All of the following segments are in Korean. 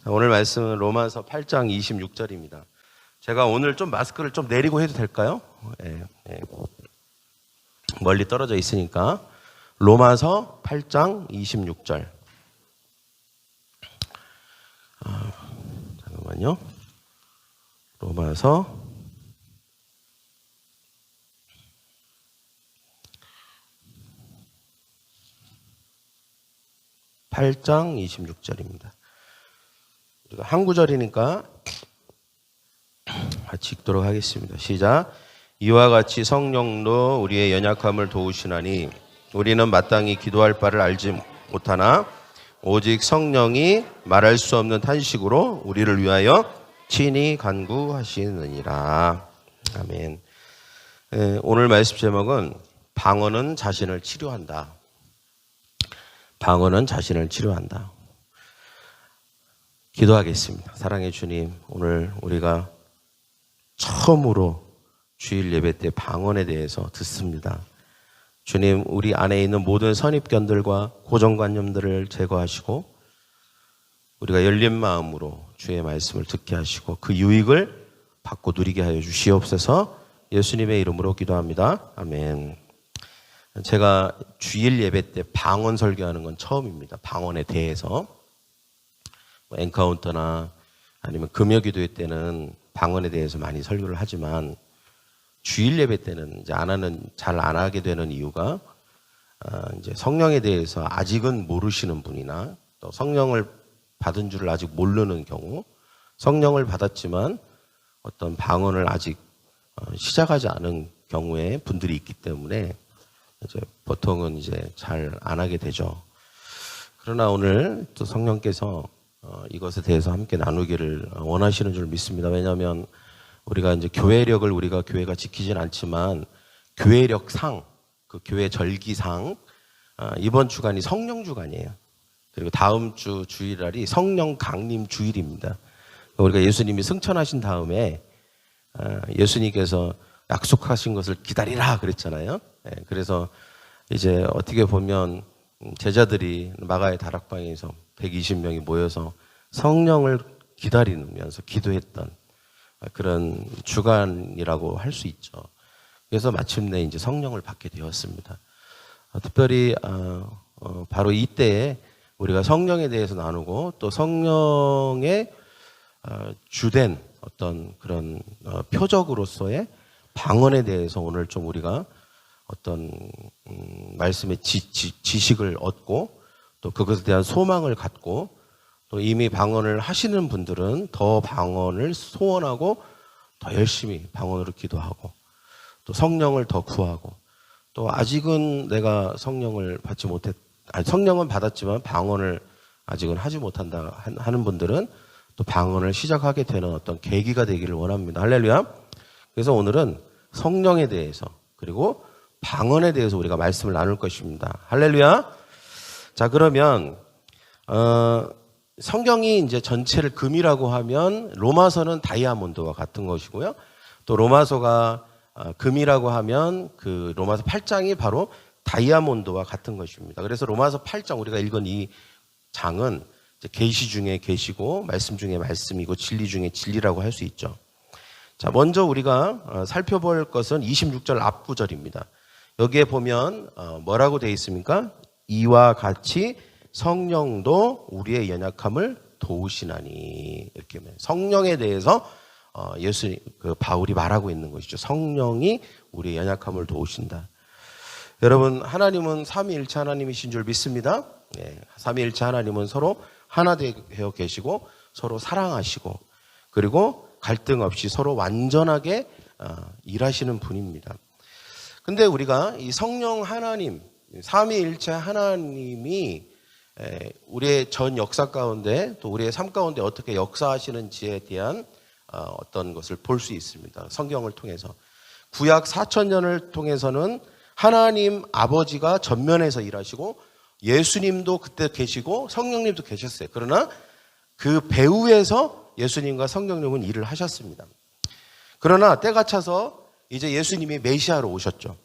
오늘 말씀은 로마서 8장 26절입니다. 제가 오늘 좀 마스크를 좀 내리고 해도 될까요? 멀리 떨어져 있으니까. 로마서 8장 26절. 잠깐만요. 로마서 8장 26절입니다. 우리가 한 구절이니까 같이 읽도록 하겠습니다. 시작. 이와 같이 성령도 우리의 연약함을 도우시나니 우리는 마땅히 기도할 바를 알지 못하나 오직 성령이 말할 수 없는 탄식으로 우리를 위하여 친히 간구하시느니라. 아멘. 오늘 말씀 제목은 방언은 자신을 치료한다. 방언은 자신을 치료한다. 기도하겠습니다. 사랑의 주님, 오늘 우리가 처음으로 주일 예배 때 방언에 대해서 듣습니다. 주님, 우리 안에 있는 모든 선입견들과 고정관념들을 제거하시고 우리가 열린 마음으로 주의 말씀을 듣게 하시고 그 유익을 받고 누리게 하여 주시옵소서. 예수님의 이름으로 기도합니다. 아멘. 제가 주일 예배 때 방언 설교하는 건 처음입니다. 방언에 대해서. 엔카운터나 아니면 금요기도회 때는 방언에 대해서 많이 설교를 하지만 주일 예배 때는 이제 잘 안 하게 되는 이유가 이제 성령에 대해서 아직은 모르시는 분이나 또 성령을 받은 줄을 아직 모르는 경우, 성령을 받았지만 어떤 방언을 아직 시작하지 않은 경우에 분들이 있기 때문에 이제 보통은 이제 잘 안 하게 되죠. 그러나 오늘 또 성령께서 이것에 대해서 함께 나누기를 원하시는 줄 믿습니다. 왜냐하면 우리가 이제 교회력을 우리가 교회가 지키진 않지만 교회력상, 그 교회 절기상 이번 주간이 성령 주간이에요. 그리고 다음 주 주일날이 성령 강림 주일입니다. 우리가 예수님이 승천하신 다음에 예수님께서 약속하신 것을 기다리라 그랬잖아요. 그래서 이제 어떻게 보면 제자들이 마가의 다락방에서 120명이 모여서 성령을 기다리면서 기도했던 그런 주간이라고 할 수 있죠. 그래서 마침내 이제 성령을 받게 되었습니다. 특별히 바로 이때에 우리가 성령에 대해서 나누고 또 성령의 주된 어떤 그런 표적으로서의 방언에 대해서 오늘 좀 우리가 어떤 말씀의 지식을 얻고 또 그것에 대한 소망을 갖고 또 이미 방언을 하시는 분들은 더 방언을 소원하고 더 열심히 방언으로 기도하고 또 성령을 더 구하고 또 아직은 내가 성령을 받지 성령은 받았지만 방언을 아직은 하지 못한다 하는 분들은 또 방언을 시작하게 되는 어떤 계기가 되기를 원합니다. 할렐루야. 그래서 오늘은 성령에 대해서 그리고 방언에 대해서 우리가 말씀을 나눌 것입니다. 할렐루야. 자, 그러면 성경이 이제 전체를 금이라고 하면 로마서는 다이아몬드와 같은 것이고요. 또 로마서가 금이라고 하면 그 로마서 8장이 바로 다이아몬드와 같은 것입니다. 그래서 로마서 8장 우리가 읽은 이 장은 계시 중에 계시고 말씀 중에 말씀이고 진리 중에 진리라고 할 수 있죠. 자, 먼저 우리가 살펴볼 것은 26절 앞구절입니다. 여기에 보면 뭐라고 되어 있습니까? 이와 같이 성령도 우리의 연약함을 도우시나니. 이렇게 성령에 대해서 바울이 말하고 있는 것이죠. 성령이 우리의 연약함을 도우신다. 여러분, 하나님은 삼위일체 하나님이신 줄 믿습니다. 삼위일체 하나님은 서로 하나 되어 계시고 서로 사랑하시고 그리고 갈등 없이 서로 완전하게 일하시는 분입니다. 근데 우리가 이 성령 하나님, 삼위일체 하나님이 우리의 전 역사 가운데 또 우리의 삶 가운데 어떻게 역사하시는지에 대한 어떤 것을 볼 수 있습니다. 성경을 통해서. 구약 4,000년을 통해서는 하나님 아버지가 전면에서 일하시고 예수님도 그때 계시고 성령님도 계셨어요. 그러나 그 배후에서 예수님과 성령님은 일을 하셨습니다. 그러나 때가 차서 이제 예수님이 메시아로 오셨죠.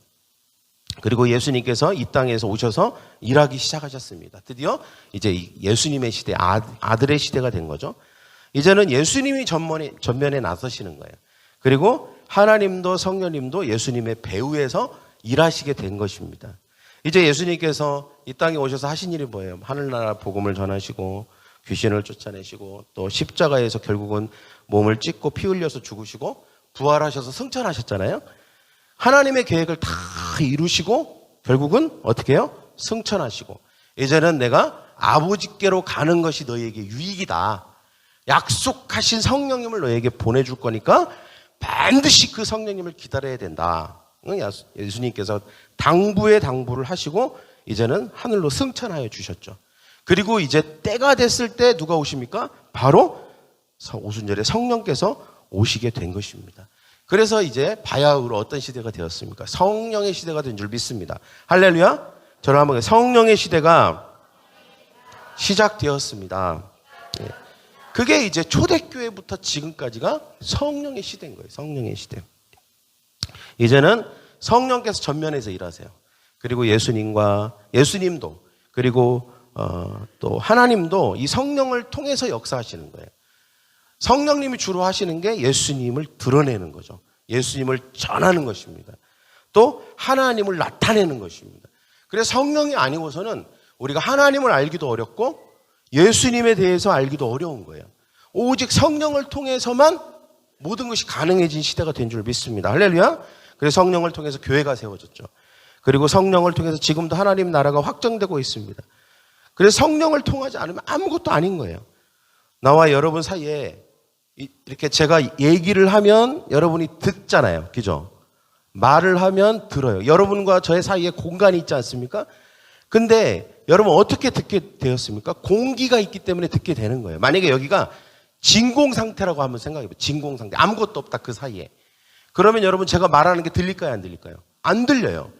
그리고 예수님께서 이 땅에서 오셔서 일하기 시작하셨습니다. 드디어 이제 예수님의 시대, 아들의 시대가 된 거죠. 이제는 예수님이 전면에 나서시는 거예요. 그리고 하나님도 성령님도 예수님의 배후에서 일하시게 된 것입니다. 이제 예수님께서 이 땅에 오셔서 하신 일이 뭐예요? 하늘나라 복음을 전하시고 귀신을 쫓아내시고 또 십자가에서 결국은 몸을 찢고 피 흘려서 죽으시고 부활하셔서 승천하셨잖아요. 하나님의 계획을 다 이루시고 결국은 어떻게 해요? 승천하시고 이제는 내가 아버지께로 가는 것이 너희에게 유익이다. 약속하신 성령님을 너희에게 보내줄 거니까 반드시 그 성령님을 기다려야 된다. 예수님께서 당부의 당부를 하시고 이제는 하늘로 승천하여 주셨죠. 그리고 이제 때가 됐을 때 누가 오십니까? 바로 오순절에 성령께서 오시게 된 것입니다. 그래서 이제 바야흐로 어떤 시대가 되었습니까? 성령의 시대가 된 줄 믿습니다. 할렐루야. 저를 한번 성령의 시대가 시작되었습니다. 그게 이제 초대교회부터 지금까지가 성령의 시대인 거예요. 성령의 시대. 이제는 성령께서 전면에서 일하세요. 그리고 예수님도 그리고 또 하나님도 이 성령을 통해서 역사하시는 거예요. 성령님이 주로 하시는 게 예수님을 드러내는 거죠. 예수님을 전하는 것입니다. 또 하나님을 나타내는 것입니다. 그래서 성령이 아니고서는 우리가 하나님을 알기도 어렵고 예수님에 대해서 알기도 어려운 거예요. 오직 성령을 통해서만 모든 것이 가능해진 시대가 된 줄 믿습니다. 할렐루야. 그래서 성령을 통해서 교회가 세워졌죠. 그리고 성령을 통해서 지금도 하나님 나라가 확정되고 있습니다. 그래서 성령을 통하지 않으면 아무것도 아닌 거예요. 나와 여러분 사이에 이렇게 제가 얘기를 하면 여러분이 듣잖아요. 그죠? 말을 하면 들어요. 여러분과 저의 사이에 공간이 있지 않습니까? 근데 여러분 어떻게 듣게 되었습니까? 공기가 있기 때문에 듣게 되는 거예요. 만약에 여기가 진공 상태라고 한번 생각해봐요. 진공 상태. 아무것도 없다 그 사이에. 그러면 여러분 제가 말하는 게 들릴까요? 안 들릴까요? 안 들려요.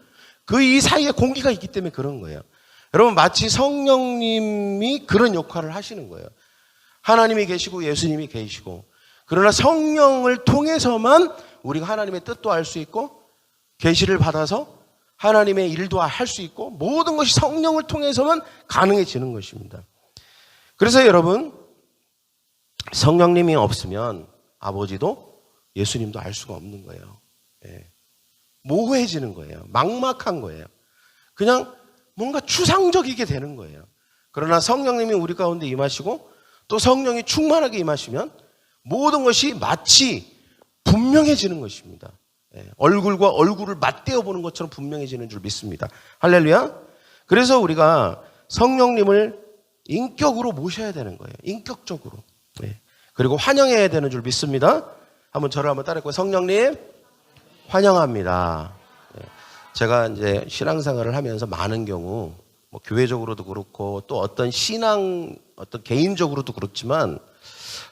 그 이 사이에 공기가 있기 때문에 그런 거예요. 여러분 마치 성령님이 그런 역할을 하시는 거예요. 하나님이 계시고 예수님이 계시고 그러나 성령을 통해서만 우리가 하나님의 뜻도 알 수 있고 계시를 받아서 하나님의 일도 할 수 있고 모든 것이 성령을 통해서만 가능해지는 것입니다. 그래서 여러분 성령님이 없으면 아버지도 예수님도 알 수가 없는 거예요. 모호해지는 거예요. 막막한 거예요. 그냥 뭔가 추상적이게 되는 거예요. 그러나 성령님이 우리 가운데 임하시고 또 성령이 충만하게 임하시면 모든 것이 마치 분명해지는 것입니다. 얼굴과 얼굴을 맞대어 보는 것처럼 분명해지는 줄 믿습니다. 할렐루야. 그래서 우리가 성령님을 인격으로 모셔야 되는 거예요. 인격적으로. 그리고 환영해야 되는 줄 믿습니다. 저를 한번 따라해볼까요? 성령님 환영합니다. 제가 이제 신앙생활을 하면서 많은 경우 뭐 교회적으로도 그렇고 또 어떤 개인적으로도 그렇지만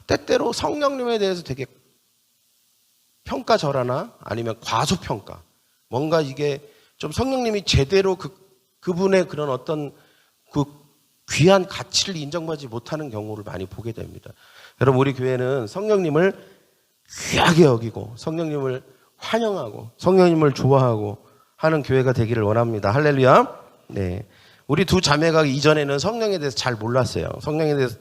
때때로 성령님에 대해서 되게 평가절하나 아니면 과소평가 뭔가 이게 좀 성령님이 제대로 그분의 그런 어떤 그 귀한 가치를 인정받지 못하는 경우를 많이 보게 됩니다. 여러분 우리 교회는 성령님을 귀하게 여기고 성령님을 환영하고 성령님을 좋아하고 하는 교회가 되기를 원합니다. 할렐루야. 네, 우리 두 자매가 이전에는 성령에 대해서 잘 몰랐어요. 성령에 대해서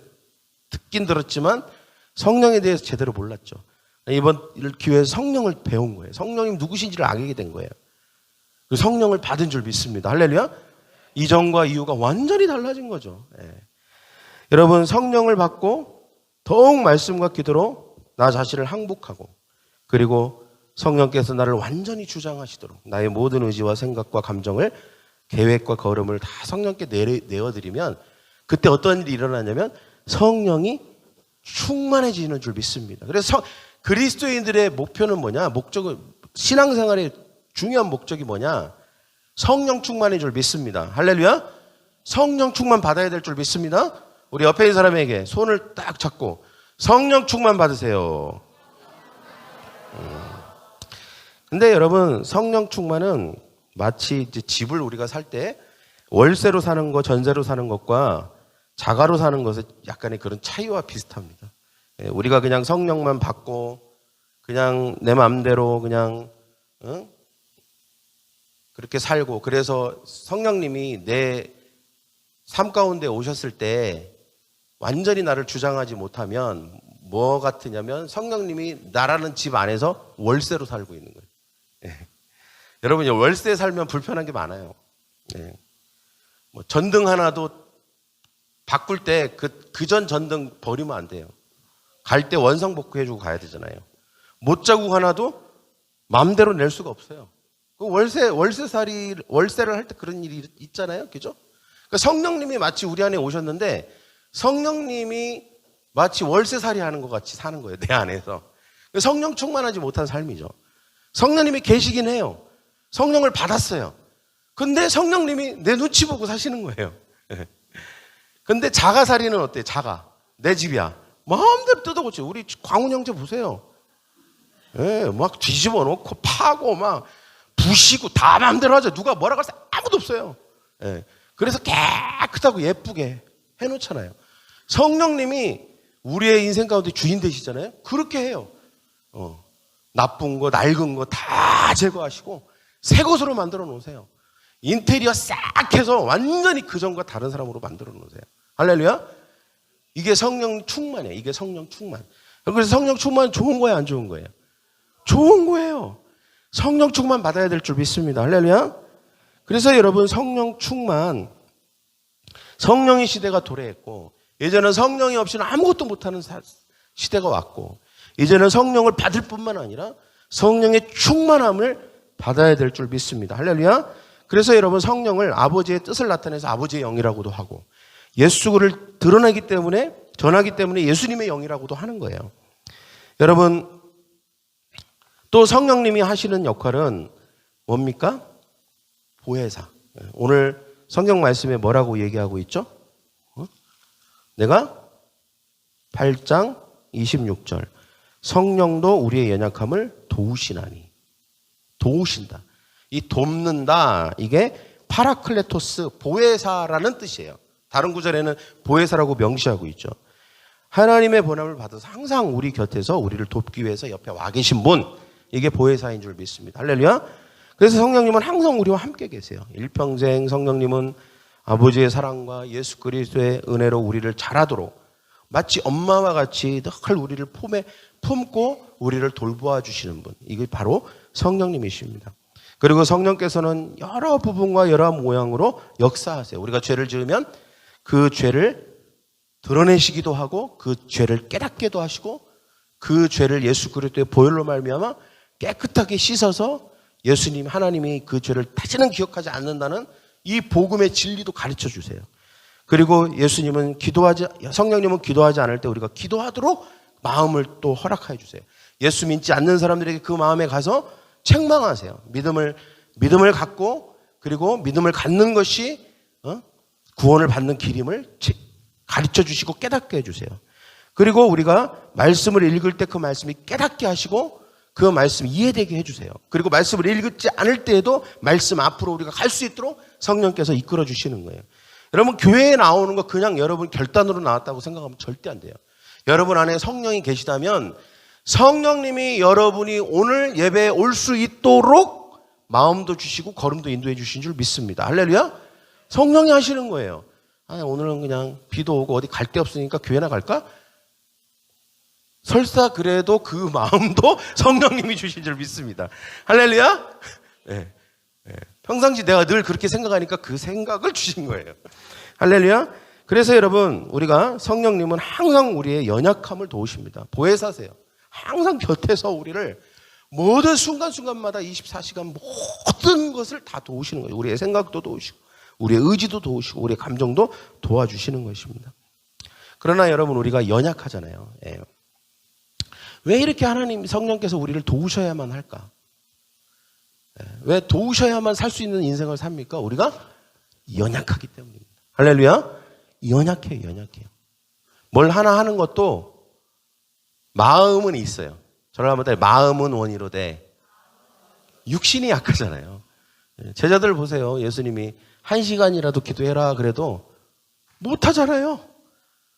듣긴 들었지만 성령에 대해서 제대로 몰랐죠. 이번 기회에서 성령을 배운 거예요. 성령님 누구신지를 알게 된 거예요. 그 성령을 받은 줄 믿습니다. 할렐루야. 이전과 이후가 완전히 달라진 거죠. 여러분 성령을 받고 더욱 말씀과 기도로 나 자신을 항복하고 그리고 성령께서 나를 완전히 주장하시도록 나의 모든 의지와 생각과 감정을 계획과 걸음을 다 성령께 내어드리면 그때 어떤 일이 일어나냐면 성령이 충만해지는 줄 믿습니다. 그래서 그리스도인들의 목표는 뭐냐? 신앙생활의 중요한 목적이 뭐냐? 성령 충만인 줄 믿습니다. 할렐루야. 성령 충만 받아야 될 줄 믿습니다. 우리 옆에 있는 사람에게 손을 딱 잡고 성령 충만 받으세요. 근데 여러분 성령 충만은 마치 이제 집을 우리가 살 때 월세로 사는 것, 전세로 사는 것과 자가로 사는 것의 약간의 그런 차이와 비슷합니다. 우리가 그냥 성령만 받고 그냥 내 마음대로 그냥 그렇게 살고 그래서 성령님이 내 삶 가운데 오셨을 때 완전히 나를 주장하지 못하면 뭐 같으냐면 성령님이 나라는 집 안에서 월세로 살고 있는 거예요. 예. 여러분, 월세 살면 불편한 게 많아요. 예. 뭐 전등 하나도 바꿀 때 그 전 전등 버리면 안 돼요. 갈 때 원상복구 해주고 가야 되잖아요. 못자국 하나도 마음대로 낼 수가 없어요. 그 월세를 할 때 그런 일이 있잖아요. 그죠? 그러니까 성령님이 마치 우리 안에 오셨는데 성령님이 마치 월세살이 하는 것 같이 사는 거예요. 내 안에서. 성령 충만하지 못한 삶이죠. 성령님이 계시긴 해요. 성령을 받았어요. 근데 성령님이 내 눈치 보고 사시는 거예요. 근데 자가살이는 어때? 자가. 내 집이야. 마음대로 뜯어고쳐. 우리 광훈 형제 보세요. 예, 막 뒤집어 놓고 파고 막 부시고 다 마음대로 하죠. 누가 뭐라고 할 수 아무도 없어요. 예. 그래서 깨끗하고 예쁘게 해놓잖아요. 성령님이 우리의 인생 가운데 주인 되시잖아요. 그렇게 해요. 나쁜 거, 낡은 거 다 제거하시고 새 것으로 만들어 놓으세요. 인테리어 싹 해서 완전히 그전과 다른 사람으로 만들어 놓으세요. 할렐루야. 이게 성령 충만이에요. 이게 성령 충만. 그래서 성령 충만 좋은 거예요, 안 좋은 거예요? 좋은 거예요. 성령 충만 받아야 될 줄 믿습니다. 할렐루야. 그래서 여러분, 성령 충만, 성령의 시대가 도래했고, 예전엔 성령이 없이는 아무것도 못하는 시대가 왔고, 이제는 성령을 받을 뿐만 아니라 성령의 충만함을 받아야 될 줄 믿습니다. 할렐루야. 그래서 여러분, 성령을 아버지의 뜻을 나타내서 아버지의 영이라고도 하고, 예수를 드러내기 때문에, 전하기 때문에 예수님의 영이라고도 하는 거예요. 여러분, 또 성령님이 하시는 역할은 뭡니까? 보혜사. 오늘 성경 말씀에 뭐라고 얘기하고 있죠? 내가 8장 26절. 성령도 우리의 연약함을 도우시나니. 도우신다. 이 돕는다. 이게 파라클레토스, 보혜사라는 뜻이에요. 다른 구절에는 보혜사라고 명시하고 있죠. 하나님의 번함을 받아서 항상 우리 곁에서 우리를 돕기 위해서 옆에 와 계신 분, 이게 보혜사인 줄 믿습니다. 할렐루야. 그래서 성령님은 항상 우리와 함께 계세요. 일평생 성령님은 아버지의 사랑과 예수 그리스도의 은혜로 우리를 자라도록 마치 엄마와 같이 늘 우리를 품에 품고 우리를 돌보아 주시는 분, 이게 바로 성령님이십니다. 그리고 성령께서는 여러 부분과 여러 모양으로 역사하세요. 우리가 죄를 지으면 그 죄를 드러내시기도 하고 그 죄를 깨닫게도 하시고 그 죄를 예수 그리스도의 보혈로 말미암아 깨끗하게 씻어서 예수님, 하나님이 그 죄를 다시는 기억하지 않는다는 이 복음의 진리도 가르쳐 주세요. 그리고 성령님은 기도하지 않을 때 우리가 기도하도록 마음을 또 허락해 주세요. 예수 믿지 않는 사람들에게 그 마음에 가서 책망하세요. 믿음을 갖고, 그리고 믿음을 갖는 것이 구원을 받는 길임을 가르쳐 주시고 깨닫게 해주세요. 그리고 우리가 말씀을 읽을 때 그 말씀이 깨닫게 하시고 그 말씀 이해되게 해주세요. 그리고 말씀을 읽지 않을 때에도 말씀 앞으로 우리가 갈 수 있도록 성령께서 이끌어 주시는 거예요. 여러분, 교회에 나오는 거 그냥 여러분 결단으로 나왔다고 생각하면 절대 안 돼요. 여러분 안에 성령이 계시다면 성령님이 여러분이 오늘 예배에 올 수 있도록 마음도 주시고 걸음도 인도해 주신 줄 믿습니다. 할렐루야. 성령이 하시는 거예요. 오늘은 그냥 비도 오고 어디 갈 데 없으니까 교회나 갈까? 설사 그래도 그 마음도 성령님이 주신 줄 믿습니다. 할렐루야. 네. 평상시 내가 늘 그렇게 생각하니까 그 생각을 주신 거예요. 할렐루야. 그래서 여러분, 우리가 성령님은 항상 우리의 연약함을 도우십니다. 보혜사세요. 항상 곁에서 우리를 모든 순간순간마다 24시간 모든 것을 다 도우시는 거예요. 우리의 생각도 도우시고 우리의 의지도 도우시고 우리의 감정도 도와주시는 것입니다. 그러나 여러분, 우리가 연약하잖아요. 예. 왜 이렇게 하나님 성령께서 우리를 도우셔야만 할까? 예. 왜 도우셔야만 살 수 있는 인생을 삽니까? 우리가 연약하기 때문입니다. 할렐루야. 연약해요. 뭘 하나 하는 것도 마음은 있어요. 저를 한번 따라, 마음은 원이로되 육신이 약하잖아요. 제자들 보세요. 예수님이 1시간이라도 기도해라 그래도 못하잖아요.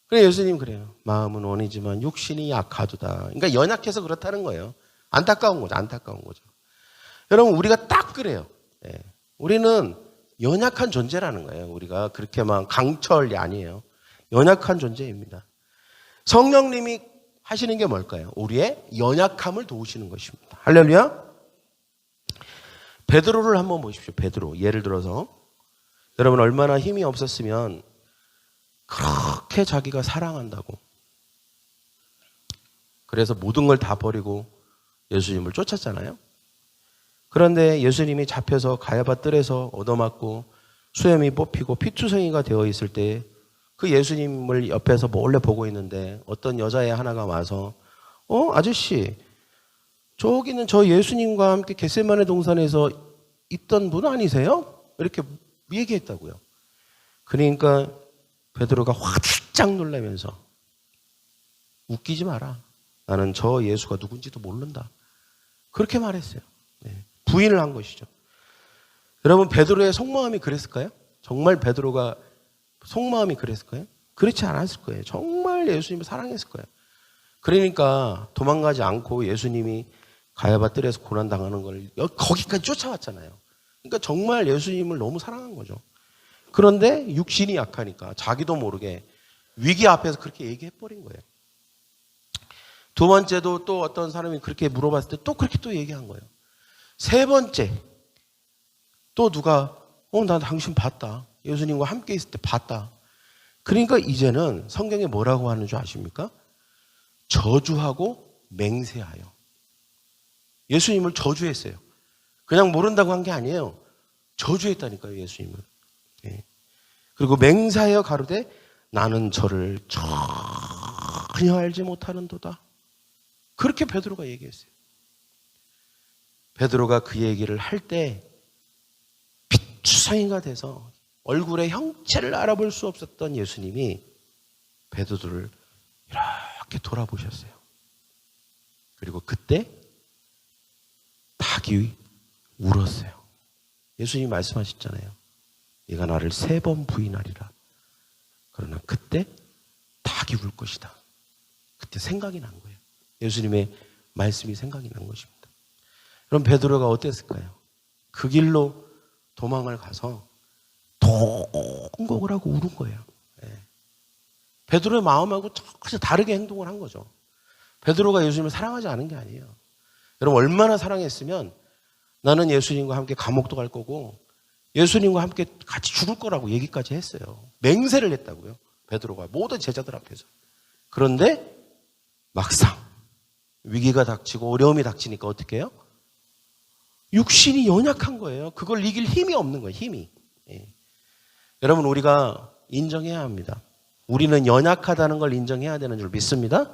그래, 예수님 그래요. 마음은 원이지만 육신이 약하도다. 그러니까 연약해서 그렇다는 거예요. 안타까운 거죠. 여러분, 우리가 딱 그래요. 우리는 연약한 존재라는 거예요. 우리가 그렇게 막 강철이 아니에요. 연약한 존재입니다. 성령님이 하시는 게 뭘까요? 우리의 연약함을 도우시는 것입니다. 할렐루야. 베드로를 한번 보십시오. 베드로. 예를 들어서 여러분 얼마나 힘이 없었으면 그렇게 자기가 사랑한다고 그래서 모든 걸 다 버리고 예수님을 쫓았잖아요. 그런데 예수님이 잡혀서 가야바 뜰에서 얻어맞고 수염이 뽑히고 피투성이가 되어 있을 때 그 예수님을 옆에서 몰래 보고 있는데 어떤 여자애 하나가 와서 아저씨 저기는 저 예수님과 함께 겟세마네 동산에서 있던 분 아니세요? 이렇게 얘기했다고요. 그러니까 베드로가 화들짝 놀라면서 웃기지 마라. 나는 저 예수가 누군지도 모른다. 그렇게 말했어요. 네. 부인을 한 것이죠. 여러분 베드로의 속마음이 그랬을까요? 정말 베드로가 속마음이 그랬을까요? 그렇지 않았을 거예요. 정말 예수님을 사랑했을 거예요. 그러니까 도망가지 않고 예수님이 가야바 뜰에서 고난당하는 걸 거기까지 쫓아왔잖아요. 그러니까 정말 예수님을 너무 사랑한 거죠. 그런데 육신이 약하니까 자기도 모르게 위기 앞에서 그렇게 얘기해버린 거예요. 두 번째도 또 어떤 사람이 그렇게 물어봤을 때 또 그렇게 또 얘기한 거예요. 세 번째 또 누가 나 당신 봤다. 예수님과 함께 있을 때 봤다. 그러니까 이제는 성경에 뭐라고 하는 줄 아십니까? 저주하고 맹세하여. 예수님을 저주했어요. 그냥 모른다고 한 게 아니에요. 저주했다니까요, 예수님을. 네. 그리고 맹세하여 가로되 나는 저를 전혀 알지 못하는도다. 그렇게 베드로가 얘기했어요. 베드로가 그 얘기를 할 때 빛주성이가 돼서 얼굴의 형체를 알아볼 수 없었던 예수님이 베드로를 이렇게 돌아보셨어요. 그리고 그때 닭이 울었어요. 예수님이 말씀하셨잖아요. 네가 나를 3번 부인하리라. 그러나 그때 닭이 울 것이다. 그때 생각이 난 거예요. 예수님의 말씀이 생각이 난 것입니다. 그럼 베드로가 어땠을까요? 그 길로 도망을 가서 통곡을 하고 울은 거예요. 네. 베드로의 마음하고 전혀 다르게 행동을 한 거죠. 베드로가 예수님을 사랑하지 않은 게 아니에요. 여러분 얼마나 사랑했으면 나는 예수님과 함께 감옥도 갈 거고 예수님과 함께 같이 죽을 거라고 얘기까지 했어요. 맹세를 했다고요. 베드로가 모든 제자들 앞에서. 그런데 막상 위기가 닥치고 어려움이 닥치니까 어떻게 해요? 육신이 연약한 거예요. 그걸 이길 힘이 없는 거예요. 힘이. 예. 여러분 우리가 인정해야 합니다. 우리는 연약하다는 걸 인정해야 되는 줄 믿습니다.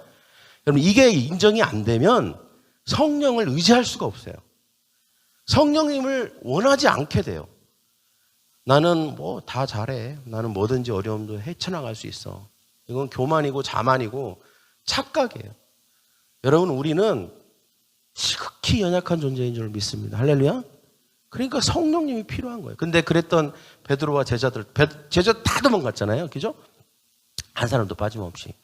여러분 이게 인정이 안 되면 성령을 의지할 수가 없어요. 성령님을 원하지 않게 돼요. 나는 뭐 다 잘해. 나는 뭐든지 어려움도 헤쳐나갈 수 있어. 이건 교만이고 자만이고 착각이에요. 여러분 우리는 지극히 연약한 존재인 줄 믿습니다. 할렐루야. 그러니까 성령님이 필요한 거예요. 근데 그랬던 베드로와 제자들 다 도망갔잖아요. 그죠? 한 사람도 빠짐없이.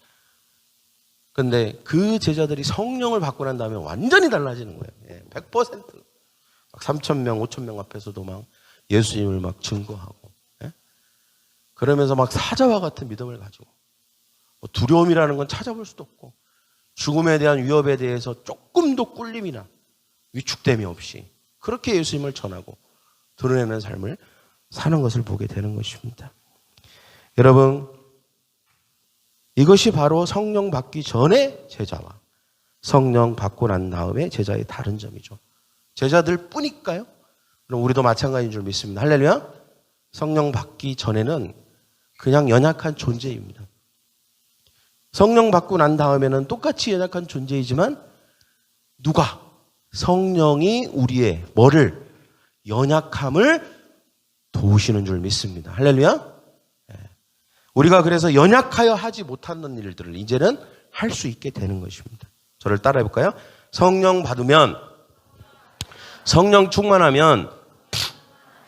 근데 그 제자들이 성령을 받고 난 다음에 완전히 달라지는 거예요. 100%. 3,000명, 5,000명 앞에서도 막 예수님을 막 증거하고. 그러면서 막 사자와 같은 믿음을 가지고. 두려움이라는 건 찾아볼 수도 없고. 죽음에 대한 위협에 대해서 조금도 꿀림이나 위축됨이 없이 그렇게 예수님을 전하고 드러내는 삶을 사는 것을 보게 되는 것입니다. 여러분 이것이 바로 성령 받기 전에 제자와 성령 받고 난 다음에 제자의 다른 점이죠. 제자들 뿐일까요? 그럼 우리도 마찬가지인 줄 믿습니다. 할렐루야. 성령 받기 전에는 그냥 연약한 존재입니다. 성령 받고 난 다음에는 똑같이 연약한 존재이지만 누가? 성령이 우리의 뭐를? 연약함을 도우시는 줄 믿습니다. 할렐루야. 우리가 그래서 연약하여 하지 못하는 일들을 이제는 할 수 있게 되는 것입니다. 저를 따라해 볼까요? 성령 받으면 성령 충만하면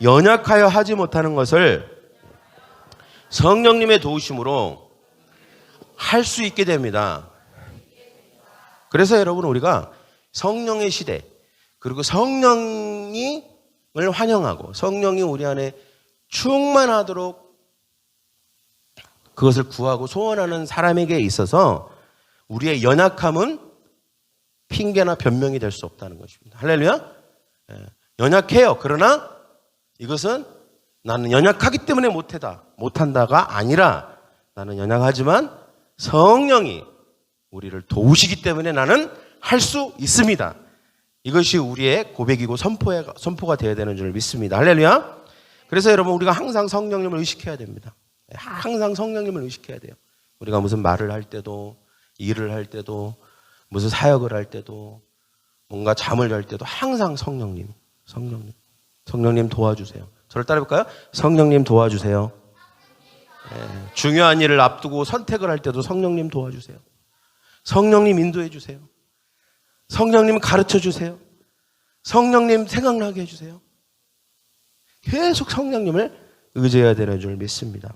연약하여 하지 못하는 것을 성령님의 도우심으로 할 수 있게 됩니다. 그래서 여러분 우리가 성령의 시대 그리고 성령을 환영하고 성령이 우리 안에 충만하도록 그것을 구하고 소원하는 사람에게 있어서 우리의 연약함은 핑계나 변명이 될 수 없다는 것입니다. 할렐루야. 연약해요. 그러나 이것은 나는 연약하기 때문에 못한다가 아니라 나는 연약하지만 성령이 우리를 도우시기 때문에 나는 할 수 있습니다. 이것이 우리의 고백이고 선포가 되어야 되는 줄 믿습니다. 할렐루야. 그래서 여러분 우리가 항상 성령님을 의식해야 됩니다. 항상 성령님을 의식해야 돼요. 우리가 무슨 말을 할 때도, 일을 할 때도, 무슨 사역을 할 때도, 뭔가 잠을 잘 때도 항상 성령님 도와주세요. 저를 따라해볼까요? 성령님 도와주세요. 중요한 일을 앞두고 선택을 할 때도 성령님 도와주세요. 성령님 인도해 주세요. 성령님 가르쳐 주세요. 성령님 생각나게 해주세요. 계속 성령님을 의지해야 되는 줄 믿습니다.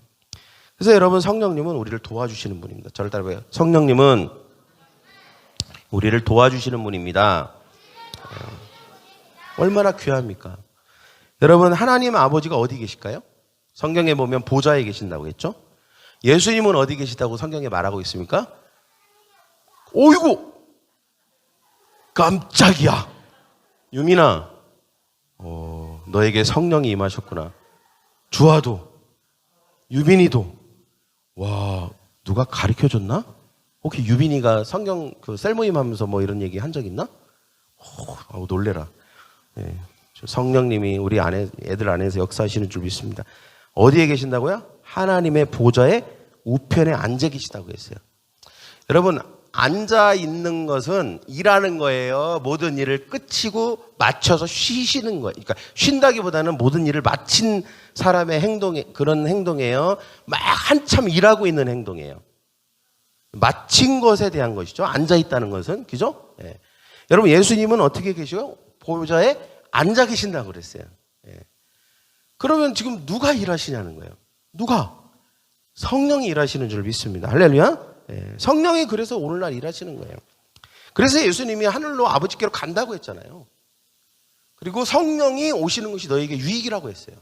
그래서 여러분 성령님은 우리를 도와주시는 분입니다. 저를 따라해봐요. 성령님은 우리를 도와주시는 분입니다. 얼마나 귀합니까? 여러분 하나님 아버지가 어디 계실까요? 성경에 보면 보좌에 계신다고 했죠? 예수님은 어디 계시다고 성경에 말하고 있습니까? 어이구! 깜짝이야! 유민아, 너에게 성령이 임하셨구나. 주아도, 유빈이도. 와, 누가 가르쳐줬나? 혹시 유빈이가 성경 셀모임 하면서 뭐 이런 얘기 한 적 있나? 놀래라. 네, 성령님이 우리 애들 안에서 역사하시는 줄 믿습니다. 어디에 계신다고요? 하나님의 보좌의 우편에 앉아 계시다고 했어요. 여러분, 앉아 있는 것은 일하는 거예요. 모든 일을 끝이고 마쳐서 쉬시는 거예요. 그러니까 쉰다기보다는 모든 일을 마친 사람의 그런 행동이에요. 막 한참 일하고 있는 행동이에요. 마친 것에 대한 것이죠. 앉아 있다는 것은. 그죠? 예. 여러분, 예수님은 어떻게 계셔요? 보좌에 앉아 계신다고 그랬어요. 예. 그러면 지금 누가 일하시냐는 거예요. 누가? 성령이 일하시는 줄 믿습니다. 할렐루야. 예. 성령이 그래서 오늘날 일하시는 거예요. 그래서 예수님이 하늘로 아버지께로 간다고 했잖아요. 그리고 성령이 오시는 것이 너에게 유익이라고 했어요.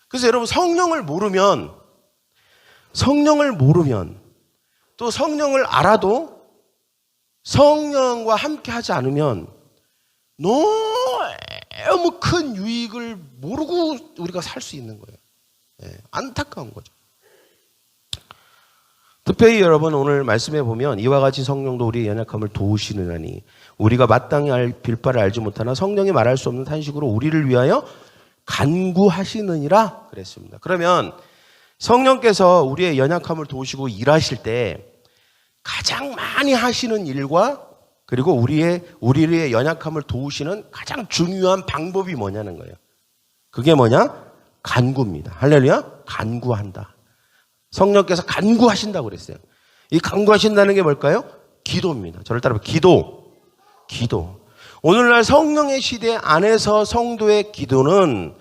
그래서 여러분 성령을 모르면 또 성령을 알아도 성령과 함께 하지 않으면 너무 큰 유익을 모르고 우리가 살 수 있는 거예요. 예, 안타까운 거죠. 특별히 여러분 오늘 말씀해 보면 이와 같이 성령도 우리의 연약함을 도우시느니 우리가 마땅히 빌바를 알지 못하나 성령이 말할 수 없는 탄식으로 우리를 위하여 간구하시느니라 그랬습니다. 그러면 성령께서 우리의 연약함을 도우시고 일하실 때 가장 많이 하시는 일과 그리고 우리의 연약함을 도우시는 가장 중요한 방법이 뭐냐는 거예요. 그게 뭐냐? 간구입니다. 할렐루야? 간구한다. 성령께서 간구하신다고 그랬어요. 이 간구하신다는 게 뭘까요? 기도입니다. 저를 따라서 기도. 오늘날 성령의 시대 안에서 성도의 기도는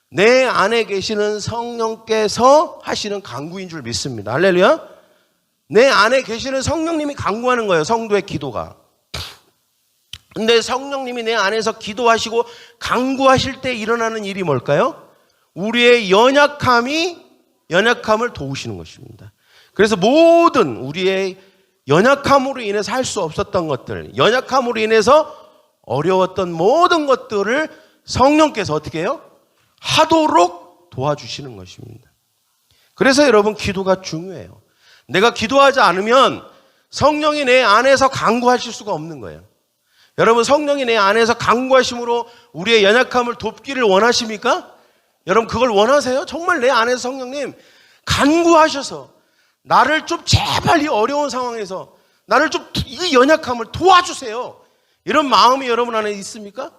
내 안에 계시는 성령께서 하시는 간구인 줄 믿습니다. 할렐루야. 내 안에 계시는 성령님이 간구하는 거예요. 성도의 기도가. 근데 성령님이 내 안에서 기도하시고 간구하실 때 일어나는 일이 뭘까요? 우리의 연약함을 도우시는 것입니다. 그래서 모든 우리의 연약함으로 인해서 할 수 없었던 것들, 연약함으로 인해서 어려웠던 모든 것들을 성령께서 어떻게 해요? 하도록 도와주시는 것입니다. 그래서 여러분 기도가 중요해요. 내가 기도하지 않으면 성령이 내 안에서 간구하실 수가 없는 거예요. 여러분 성령이 내 안에서 간구하심으로 우리의 연약함을 돕기를 원하십니까? 여러분 그걸 원하세요? 정말 내 안에서 성령님 간구하셔서 나를 좀 제발 이 어려운 상황에서 나를 좀 이 연약함을 도와주세요. 이런 마음이 여러분 안에 있습니까?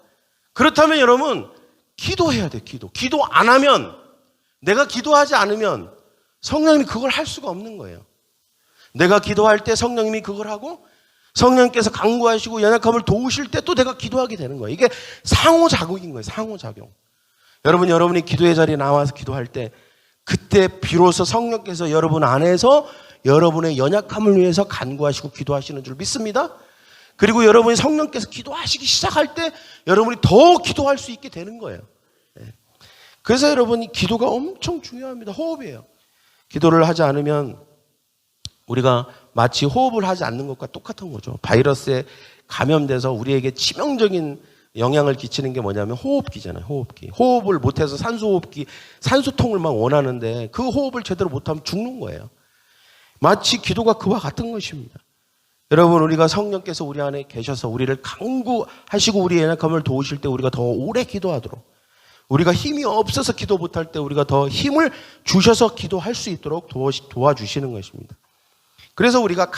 그렇다면 여러분 기도해야 돼. 기도 안 하면 내가 기도하지 않으면 성령님이 그걸 할 수가 없는 거예요. 내가 기도할 때 성령님이 그걸 하고 성령께서 간구하시고 연약함을 도우실 때 또 내가 기도하게 되는 거예요. 이게 상호작용인 거예요. 상호작용. 여러분이 기도의 자리에 나와서 기도할 때 그때 비로소 성령께서 여러분 안에서 여러분의 연약함을 위해서 간구하시고 기도하시는 줄 믿습니다. 그리고 여러분이 성령께서 기도하시기 시작할 때 여러분이 더 기도할 수 있게 되는 거예요. 그래서 여러분이 기도가 엄청 중요합니다. 호흡이에요. 기도를 하지 않으면 우리가 마치 호흡을 하지 않는 것과 똑같은 거죠. 바이러스에 감염돼서 우리에게 치명적인 영향을 끼치는 게 뭐냐면 호흡기잖아요. 호흡기. 호흡을 못해서 산소호흡기, 산소통을 막 원하는데 그 호흡을 제대로 못하면 죽는 거예요. 마치 기도가 그와 같은 것입니다. 여러분, 우리가 성령께서 우리 안에 계셔서 우리를 강구하시고 우리의 연약함을 도우실 때 우리가 더 오래 기도하도록, 우리가 힘이 없어서 기도 못할 때 우리가 더 힘을 주셔서 기도할 수 있도록 도와주시는 것입니다. 그래서 우리가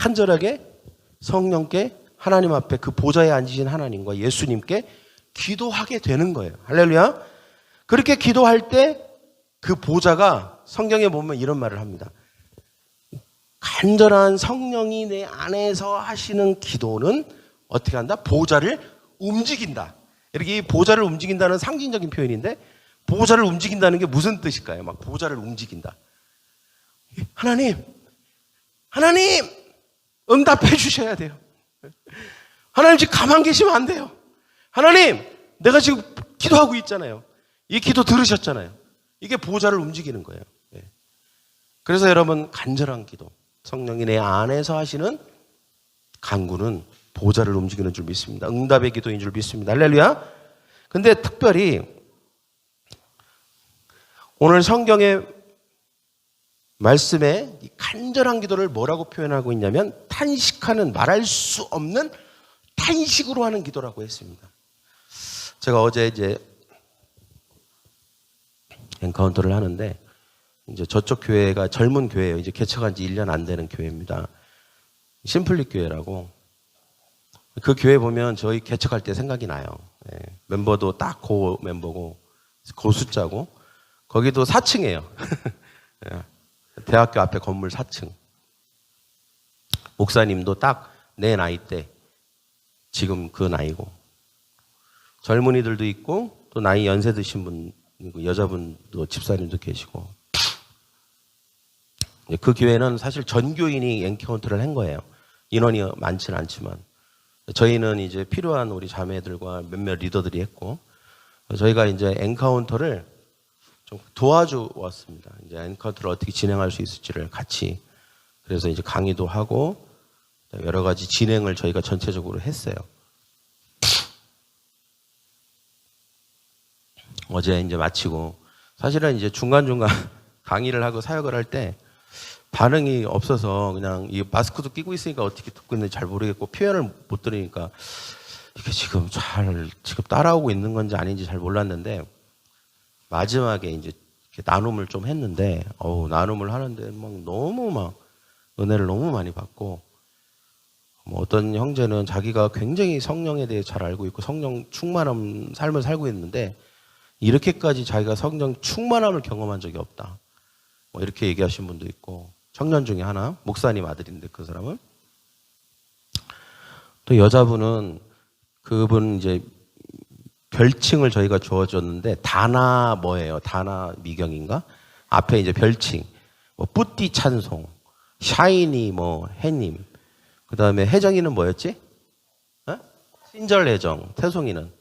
간절하게 성령께, 하나님 앞에 그 보좌에 앉으신 하나님과 예수님께 기도하게 되는 거예요. 할렐루야. 그렇게 기도할 때 그 보좌가, 성경에 보면 이런 말을 합니다. 간절한 성령이 내 안에서 하시는 기도는 어떻게 한다? 보좌를 움직인다. 이렇게 이 보좌를 움직인다는 상징적인 표현인데, 보좌를 움직인다는 게 무슨 뜻일까요? 막 보좌를 움직인다. 하나님 응답해 주셔야 돼요. 하나님 지금 가만 계시면 안 돼요. 하나님, 내가 지금 기도하고 있잖아요. 이 기도 들으셨잖아요. 이게 보좌를 움직이는 거예요. 그래서 여러분, 간절한 기도, 성령이 내 안에서 하시는 간구는 보좌를 움직이는 줄 믿습니다. 응답의 기도인 줄 믿습니다. 할렐루야. 근데 특별히 오늘 성경의 말씀에 이 간절한 기도를 뭐라고 표현하고 있냐면 탄식하는, 말할 수 없는 탄식으로 하는 기도라고 했습니다. 제가 어제 이제 엔카운터를 하는데, 이제 저쪽 교회가 젊은 교회예요. 이제 개척한 지 1년 안 되는 교회입니다. 심플릿 교회라고. 그 교회 보면 저희 개척할 때 생각이 나요. 멤버도 딱 고 멤버고, 고 숫자고, 거기도 4층이에요. 대학교 앞에 건물 4층. 목사님도 딱 내 나이 때 지금 그 나이고, 젊은이들도 있고 또 나이 연세 드신 분, 여자분도 집사님도 계시고. 그 교회는 사실 전교인이 엔카운터를 한 거예요. 인원이 많지는 않지만 저희는 이제 필요한 우리 자매들과 몇몇 리더들이 했고, 저희가 이제 엔카운터를 좀 도와줘 왔습니다. 이제 엔카운터를 어떻게 진행할 수 있을지를 같이. 그래서 이제 강의도 하고 여러 가지 진행을 저희가 전체적으로 했어요. 어제 이제 마치고, 사실은 이제 중간중간 강의를 하고 사역을 할 때 반응이 없어서 그냥 이 마스크도 끼고 있으니까 어떻게 듣고 있는지 잘 모르겠고, 표현을 못 들으니까 이게 지금 따라오고 있는 건지 아닌지 잘 몰랐는데, 마지막에 이제 이렇게 나눔을 좀 했는데, 나눔을 하는데 너무 은혜를 너무 많이 받고, 어떤 형제는 자기가 굉장히 성령에 대해 잘 알고 있고 성령 충만한 삶을 살고 있는데 이렇게까지 자기가 성령 충만함을 경험한 적이 없다, 이렇게 얘기하신 분도 있고, 청년 중에 하나, 목사님 아들인데 그 사람은. 또 여자분은, 그분 이제 별칭을 저희가 주어줬는데, 다나 뭐예요? 다나 미경인가? 앞에 이제 별칭, 뿌띠 찬송, 샤이니 해님, 그 다음에 혜정이는 뭐였지? 신절 혜정, 태송이는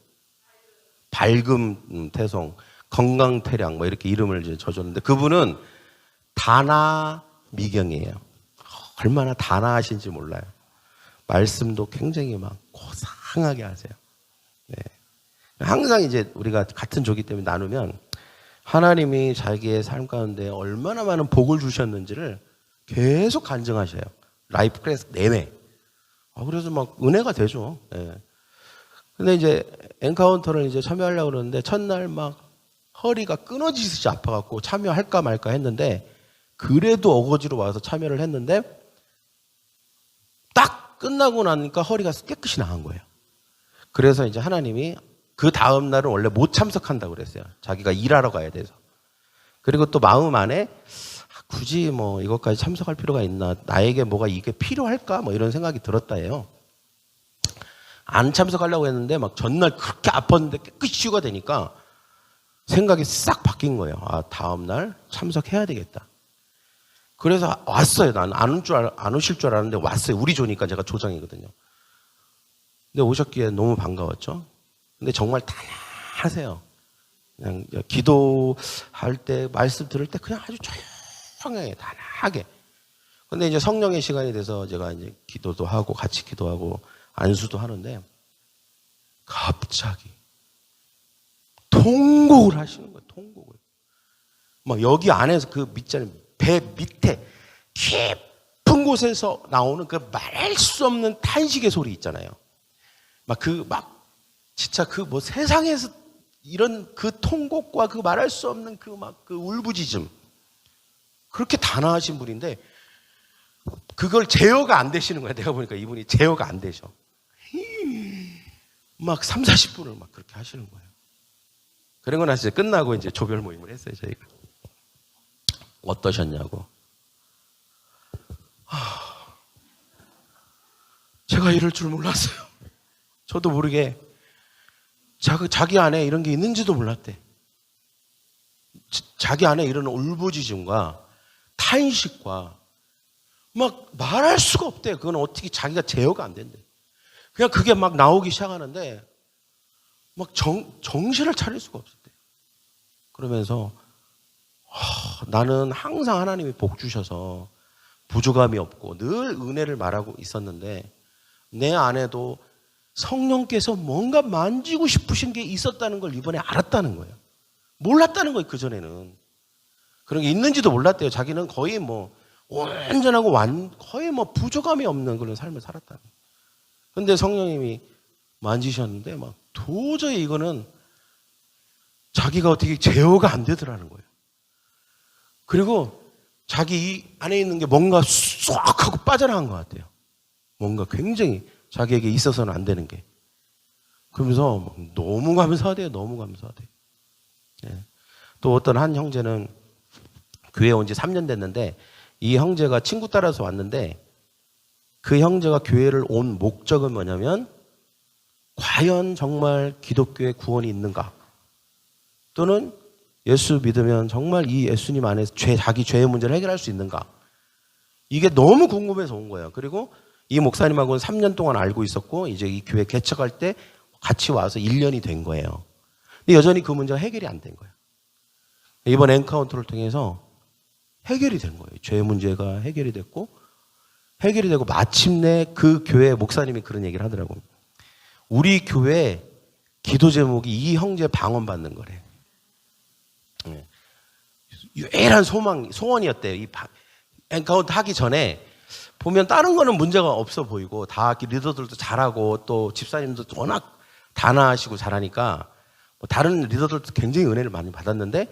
밝음 태송, 건강 태량, 이렇게 이름을 이제 줘줬는데, 그분은 다나 미경이에요. 얼마나 다나하신지 몰라요. 말씀도 굉장히 고상하게 하세요. 네. 항상 이제 우리가 같은 조기 때문에 나누면 하나님이 자기의 삶 가운데 얼마나 많은 복을 주셨는지를 계속 간증하셔요. 라이프 클래스 내내. 그래서 은혜가 되죠. 네. 근데 이제 엔카운터를 이제 참여하려고 그러는데, 첫날 허리가 끊어지듯이 아파갖고 참여할까 말까 했는데, 그래도 어거지로 와서 참여를 했는데, 딱 끝나고 나니까 허리가 깨끗이 나은 거예요. 그래서 이제 하나님이 그 다음 날은 원래 못 참석한다고 그랬어요. 자기가 일하러 가야 돼서. 그리고 또 마음 안에 굳이 이것까지 참석할 필요가 있나, 나에게 뭐가 이게 필요할까, 이런 생각이 들었다 해요. 안 참석하려고 했는데 전날 그렇게 아팠는데 깨끗이 치유가 되니까 생각이 싹 바뀐 거예요. 다음 날 참석해야 되겠다. 그래서 왔어요. 난 안 오실 줄 알았는데 왔어요. 우리 조니까 제가 조장이거든요. 근데 오셨기에 너무 반가웠죠. 근데 정말 단아하세요. 그냥 기도할 때, 말씀 들을 때 그냥 아주 조용하게, 단아하게. 근데 이제 성령의 시간이 돼서 제가 이제 기도도 하고 같이 기도하고 안수도 하는데 갑자기 통곡을 하시는 거예요. 통곡을. 막 여기 안에서 그 밑자리 배 밑에 깊은 곳에서 나오는 그 말할 수 없는 탄식의 소리 있잖아요. 진짜 그 뭐 세상에서 이런 그 통곡과 그 말할 수 없는 그 울부짖음. 그렇게 단아하신 분인데 그걸 제어가 안 되시는 거야. 내가 보니까 이분이 제어가 안 되셔. 막 3, 40분을 막 그렇게 하시는 거예요. 그리고 나서 이제 끝나고 이제 조별 모임을 했어요, 저희가. 어떠셨냐고. 제가 이럴 줄 몰랐어요. 저도 모르게 자기 안에 이런 게 있는지도 몰랐대. 자기 안에 이런 울부짖음과 탄식과 막 말할 수가 없대. 그건 어떻게 자기가 제어가 안 된대. 그냥 그게 막 나오기 시작하는데 막 정신을 차릴 수가 없었대. 그러면서 나는 항상 하나님이 복 주셔서 부족함이 없고 늘 은혜를 말하고 있었는데 내 안에도 성령께서 뭔가 만지고 싶으신 게 있었다는 걸 이번에 알았다는 거예요. 몰랐다는 거예요, 그전에는. 그런 게 있는지도 몰랐대요. 자기는 거의 뭐 온전하고 거의 뭐 부족함이 없는 그런 삶을 살았다는 거예요. 근데 성령님이 만지셨는데 막 도저히 이거는 자기가 어떻게 제어가 안 되더라는 거예요. 그리고 자기 안에 있는 게 뭔가 쏙 하고 빠져나간 것 같아요. 뭔가 굉장히 자기에게 있어서는 안 되는 게. 그러면서 너무 감사하대요. 너무 감사하대요. 예. 또 어떤 한 형제는 교회에 온 지 3년 됐는데 이 형제가 친구 따라서 왔는데 그 형제가 교회를 온 목적은 뭐냐면 과연 정말 기독교에 구원이 있는가? 또는 예수 믿으면 정말 이 예수님 안에서 자기 죄의 문제를 해결할 수 있는가? 이게 너무 궁금해서 온 거예요. 그리고 이 목사님하고는 3년 동안 알고 있었고 이제 이 교회 개척할 때 같이 와서 1년이 된 거예요. 근데 여전히 그 문제가 해결이 안 된 거예요. 이번 엔카운터를 통해서 해결이 된 거예요. 죄 문제가 해결이 됐고 해결이 되고 마침내 그 교회 목사님이 그런 얘기를 하더라고요. 우리 교회 기도 제목이 이 형제 방언받는 거래. 유일한 소원이었대요. 이 엔카운터 하기 전에 보면 다른 거는 문제가 없어 보이고 다 리더들도 잘하고 또 집사님도 워낙 단아하시고 잘하니까 다른 리더들도 굉장히 은혜를 많이 받았는데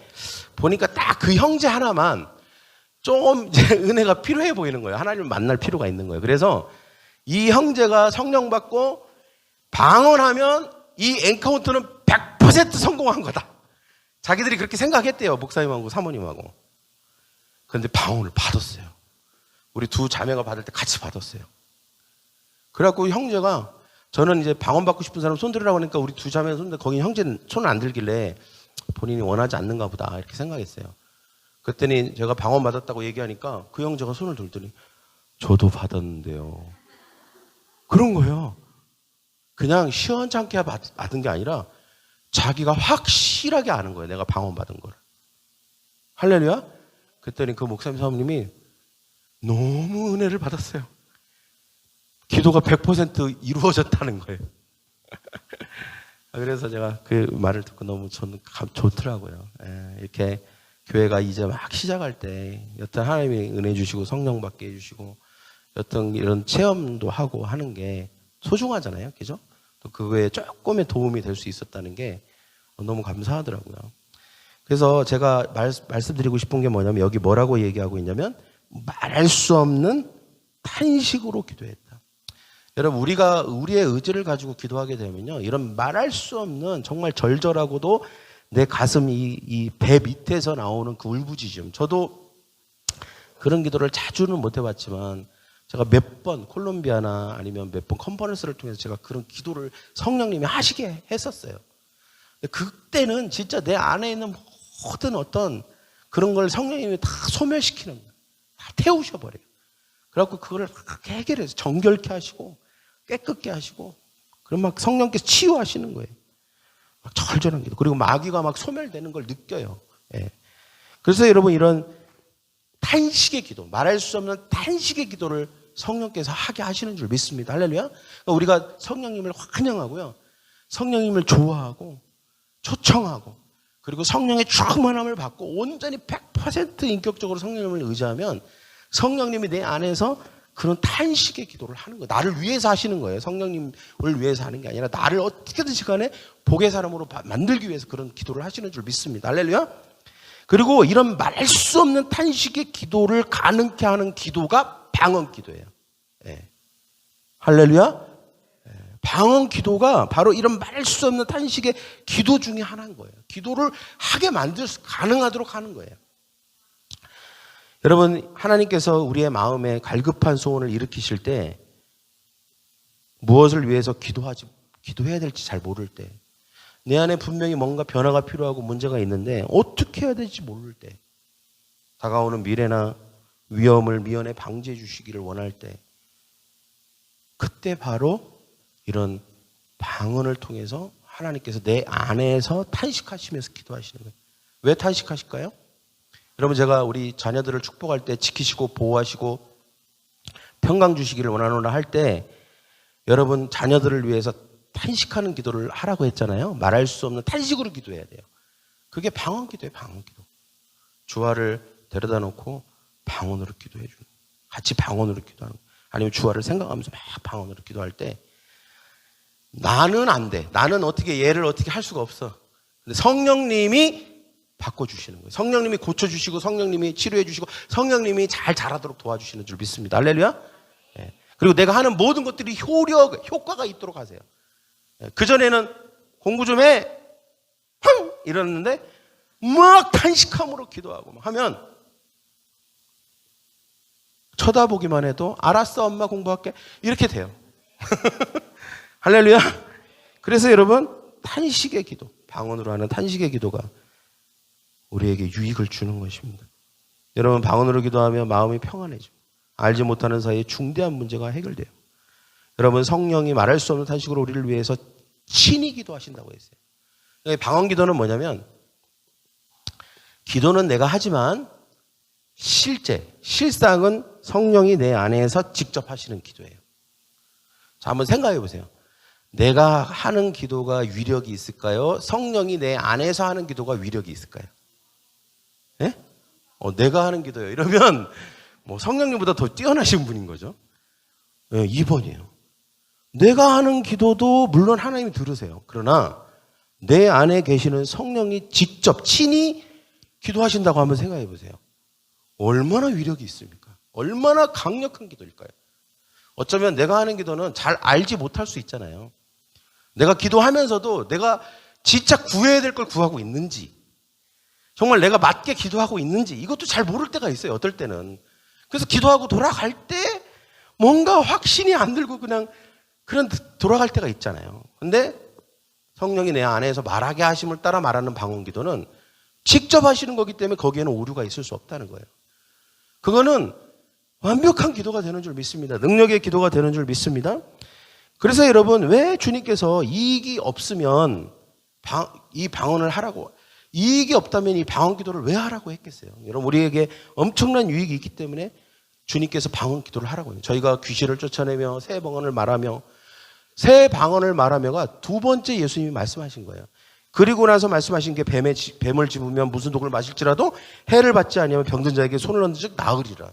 보니까 딱 그 형제 하나만 좀 이제 은혜가 필요해 보이는 거예요. 하나님을 만날 필요가 있는 거예요. 그래서 이 형제가 성령 받고 방언하면 이 엔카운터는 100% 성공한 거다. 자기들이 그렇게 생각했대요. 목사님하고 사모님하고. 그런데 방언을 받았어요. 우리 두 자매가 받을 때 같이 받았어요. 그래갖고 형제가 저는 이제 방언 받고 싶은 사람 손 들으라고 하니까 우리 두 자매는 손 들고 거기 형제는 손을 안 들길래 본인이 원하지 않는가 보다 이렇게 생각했어요. 그랬더니 제가 방언 받았다고 얘기하니까 그 형제가 손을 들더니 저도 받았는데요. 그런 거예요. 그냥 시원찮게 받은 게 아니라 자기가 확실하게 아는 거예요. 내가 방언 받은 거를. 할렐루야? 그랬더니 그 목사님 사모님이 너무 은혜를 받았어요. 기도가 100% 이루어졌다는 거예요. 그래서 제가 그 말을 듣고 너무 저는 좋더라고요. 이렇게 교회가 이제 막 시작할 때 여튼 하나님이 은혜 주시고 성령 받게 해주시고 여튼 이런 체험도 하고 하는 게 소중하잖아요. 그죠? 또 그거에 조금의 도움이 될 수 있었다는 게 너무 감사하더라고요. 그래서 제가 말씀드리고 싶은 게 뭐냐면 여기 뭐라고 얘기하고 있냐면 말할 수 없는 탄식으로 기도했다. 여러분 우리가 우리의 의지를 가지고 기도하게 되면요. 이런 말할 수 없는 정말 절절하고도 내 가슴 이 배 밑에서 나오는 그 울부짖음. 저도 그런 기도를 자주는 못 해봤지만 제가 몇 번 콜롬비아나 아니면 몇 번 컨퍼런스를 통해서 제가 그런 기도를 성령님이 하시게 했었어요. 그때는 진짜 내 안에 있는 모든 어떤 그런 걸 성령님이 다 소멸시키는 거예요. 다 태우셔버려요. 그래갖고 그거를 해결해서 정결케 하시고 깨끗게 하시고 그럼 막 성령께서 치유하시는 거예요. 막 절절한 기도. 그리고 마귀가 막 소멸되는 걸 느껴요. 예. 그래서 여러분 이런 탄식의 기도, 말할 수 없는 탄식의 기도를 성령께서 하게 하시는 줄 믿습니다. 할렐루야. 그러니까 우리가 성령님을 환영하고요, 성령님을 좋아하고 초청하고, 그리고 성령의 충만함을 받고 온전히 100% 인격적으로 성령님을 의지하면 성령님이 내 안에서 그런 탄식의 기도를 하는 거예요. 나를 위해서 하시는 거예요. 성령님을 위해서 하는 게 아니라 나를 어떻게든지 간에 복의 사람으로 만들기 위해서 그런 기도를 하시는 줄 믿습니다. 할렐루야. 그리고 이런 말할 수 없는 탄식의 기도를 가능케 하는 기도가 방언 기도예요. 예. 할렐루야. 예. 방언 기도가 바로 이런 말할 수 없는 탄식의 기도 중에 하나인 거예요. 기도를 하게 가능하도록 하는 거예요. 여러분, 하나님께서 우리의 마음에 갈급한 소원을 일으키실 때, 무엇을 위해서 기도해야 될지 잘 모를 때, 내 안에 분명히 뭔가 변화가 필요하고 문제가 있는데 어떻게 해야 될지 모를 때, 다가오는 미래나 위험을 미연에 방지해 주시기를 원할 때, 그때 바로 이런 방언을 통해서 하나님께서 내 안에서 탄식하시면서 기도하시는 거예요. 왜 탄식하실까요? 여러분, 제가 우리 자녀들을 축복할 때 지키시고 보호하시고 평강 주시기를 원하노라 할 때, 여러분 자녀들을 위해서 탄식하는 기도를 하라고 했잖아요. 말할 수 없는 탄식으로 기도해야 돼요. 그게 방언 기도예요. 방언 기도. 주화를 데려다 놓고 방언으로 기도해 주는, 같이 방언으로 기도하는, 아니면 주화를 생각하면서 막 방언으로 기도할 때, 나는 안 돼. 나는 얘를 어떻게 할 수가 없어. 근데 성령님이 바꿔주시는 거예요. 성령님이 고쳐주시고, 성령님이 치료해주시고, 성령님이 잘 자라도록 도와주시는 줄 믿습니다. 할렐루야. 예. 그리고 내가 하는 모든 것들이 효과가 있도록 하세요. 예. 그전에는 공부 좀 해! 흥! 이러는데 막 탄식함으로 기도하고 막 하면 쳐다보기만 해도 알았어, 엄마 공부할게, 이렇게 돼요. 할렐루야. 그래서 여러분, 탄식의 기도, 방언으로 하는 탄식의 기도가 우리에게 유익을 주는 것입니다. 여러분, 방언으로 기도하면 마음이 평안해져. 알지 못하는 사이에 중대한 문제가 해결돼요. 여러분, 성령이 말할 수 없는 탄식으로 우리를 위해서 친히 기도하신다고 했어요. 방언 기도는 뭐냐면, 기도는 내가 하지만 실상은 성령이 내 안에서 직접 하시는 기도예요. 자, 한번 생각해 보세요. 내가 하는 기도가 위력이 있을까요? 성령이 내 안에서 하는 기도가 위력이 있을까요? 예? 내가 하는 기도예요. 이러면 뭐 성령님보다 더 뛰어나신 분인 거죠. 예, 2번이에요. 내가 하는 기도도 물론 하나님이 들으세요. 그러나 내 안에 계시는 성령이 직접 친히 기도하신다고 한번 생각해 보세요. 얼마나 위력이 있습니까? 얼마나 강력한 기도일까요? 어쩌면 내가 하는 기도는 잘 알지 못할 수 있잖아요. 내가 기도하면서도 내가 진짜 구해야 될 걸 구하고 있는지, 정말 내가 맞게 기도하고 있는지, 이것도 잘 모를 때가 있어요. 어떨 때는. 그래서 기도하고 돌아갈 때 뭔가 확신이 안 들고 그냥 그런 돌아갈 때가 있잖아요. 근데 성령이 내 안에서 말하게 하심을 따라 말하는 방언 기도는 직접 하시는 거기 때문에 거기에는 오류가 있을 수 없다는 거예요. 그거는 완벽한 기도가 되는 줄 믿습니다. 능력의 기도가 되는 줄 믿습니다. 그래서 여러분, 왜 주님께서 이익이 없으면 이 방언을 하라고, 이익이 없다면 이 방언 기도를 왜 하라고 했겠어요? 여러분, 우리에게 엄청난 유익이 있기 때문에 주님께서 방언 기도를 하라고 해요. 저희가 귀신을 쫓아내며 새 방언을 말하며가 두 번째 예수님이 말씀하신 거예요. 그리고 나서 말씀하신 게 뱀을 집으면 무슨 독을 마실지라도 해를 받지 아니하면 병든 자에게 손을 얹는 즉 나으리라.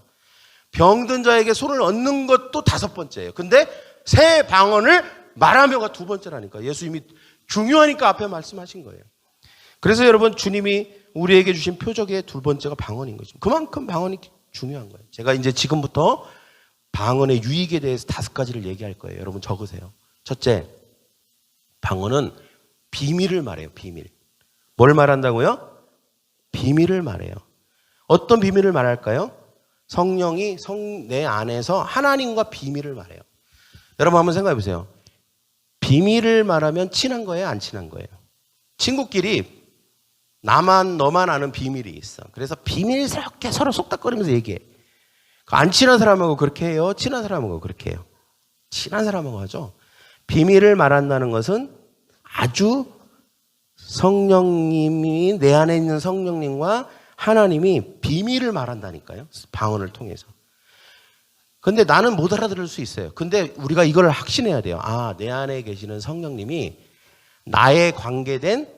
병든 자에게 손을 얹는 것도 다섯 번째예요. 근데 새 방언을 말하며가 두 번째라니까. 예수님이 중요하니까 앞에 말씀하신 거예요. 그래서 여러분, 주님이 우리에게 주신 표적의 두 번째가 방언인 거죠. 그만큼 방언이 중요한 거예요. 제가 이제 지금부터 방언의 유익에 대해서 5가지를 얘기할 거예요. 여러분 적으세요. 첫째, 방언은 비밀을 말해요. 비밀. 뭘 말한다고요? 비밀을 말해요. 어떤 비밀을 말할까요? 성령이 내 안에서 하나님과 비밀을 말해요. 여러분 한번 생각해 보세요. 비밀을 말하면 친한 거예요? 안 친한 거예요? 친구끼리 너만 아는 비밀이 있어. 그래서 비밀스럽게 서로 속닥거리면서 얘기해. 안 친한 사람하고 그렇게 해요? 친한 사람하고 그렇게 해요? 친한 사람하고 하죠. 비밀을 말한다는 것은 아주 성령님이, 내 안에 있는 성령님과 하나님이 비밀을 말한다니까요. 방언을 통해서. 근데 나는 못 알아들을 수 있어요. 근데 우리가 이걸 확신해야 돼요. 아, 내 안에 계시는 성령님이 나에 관계된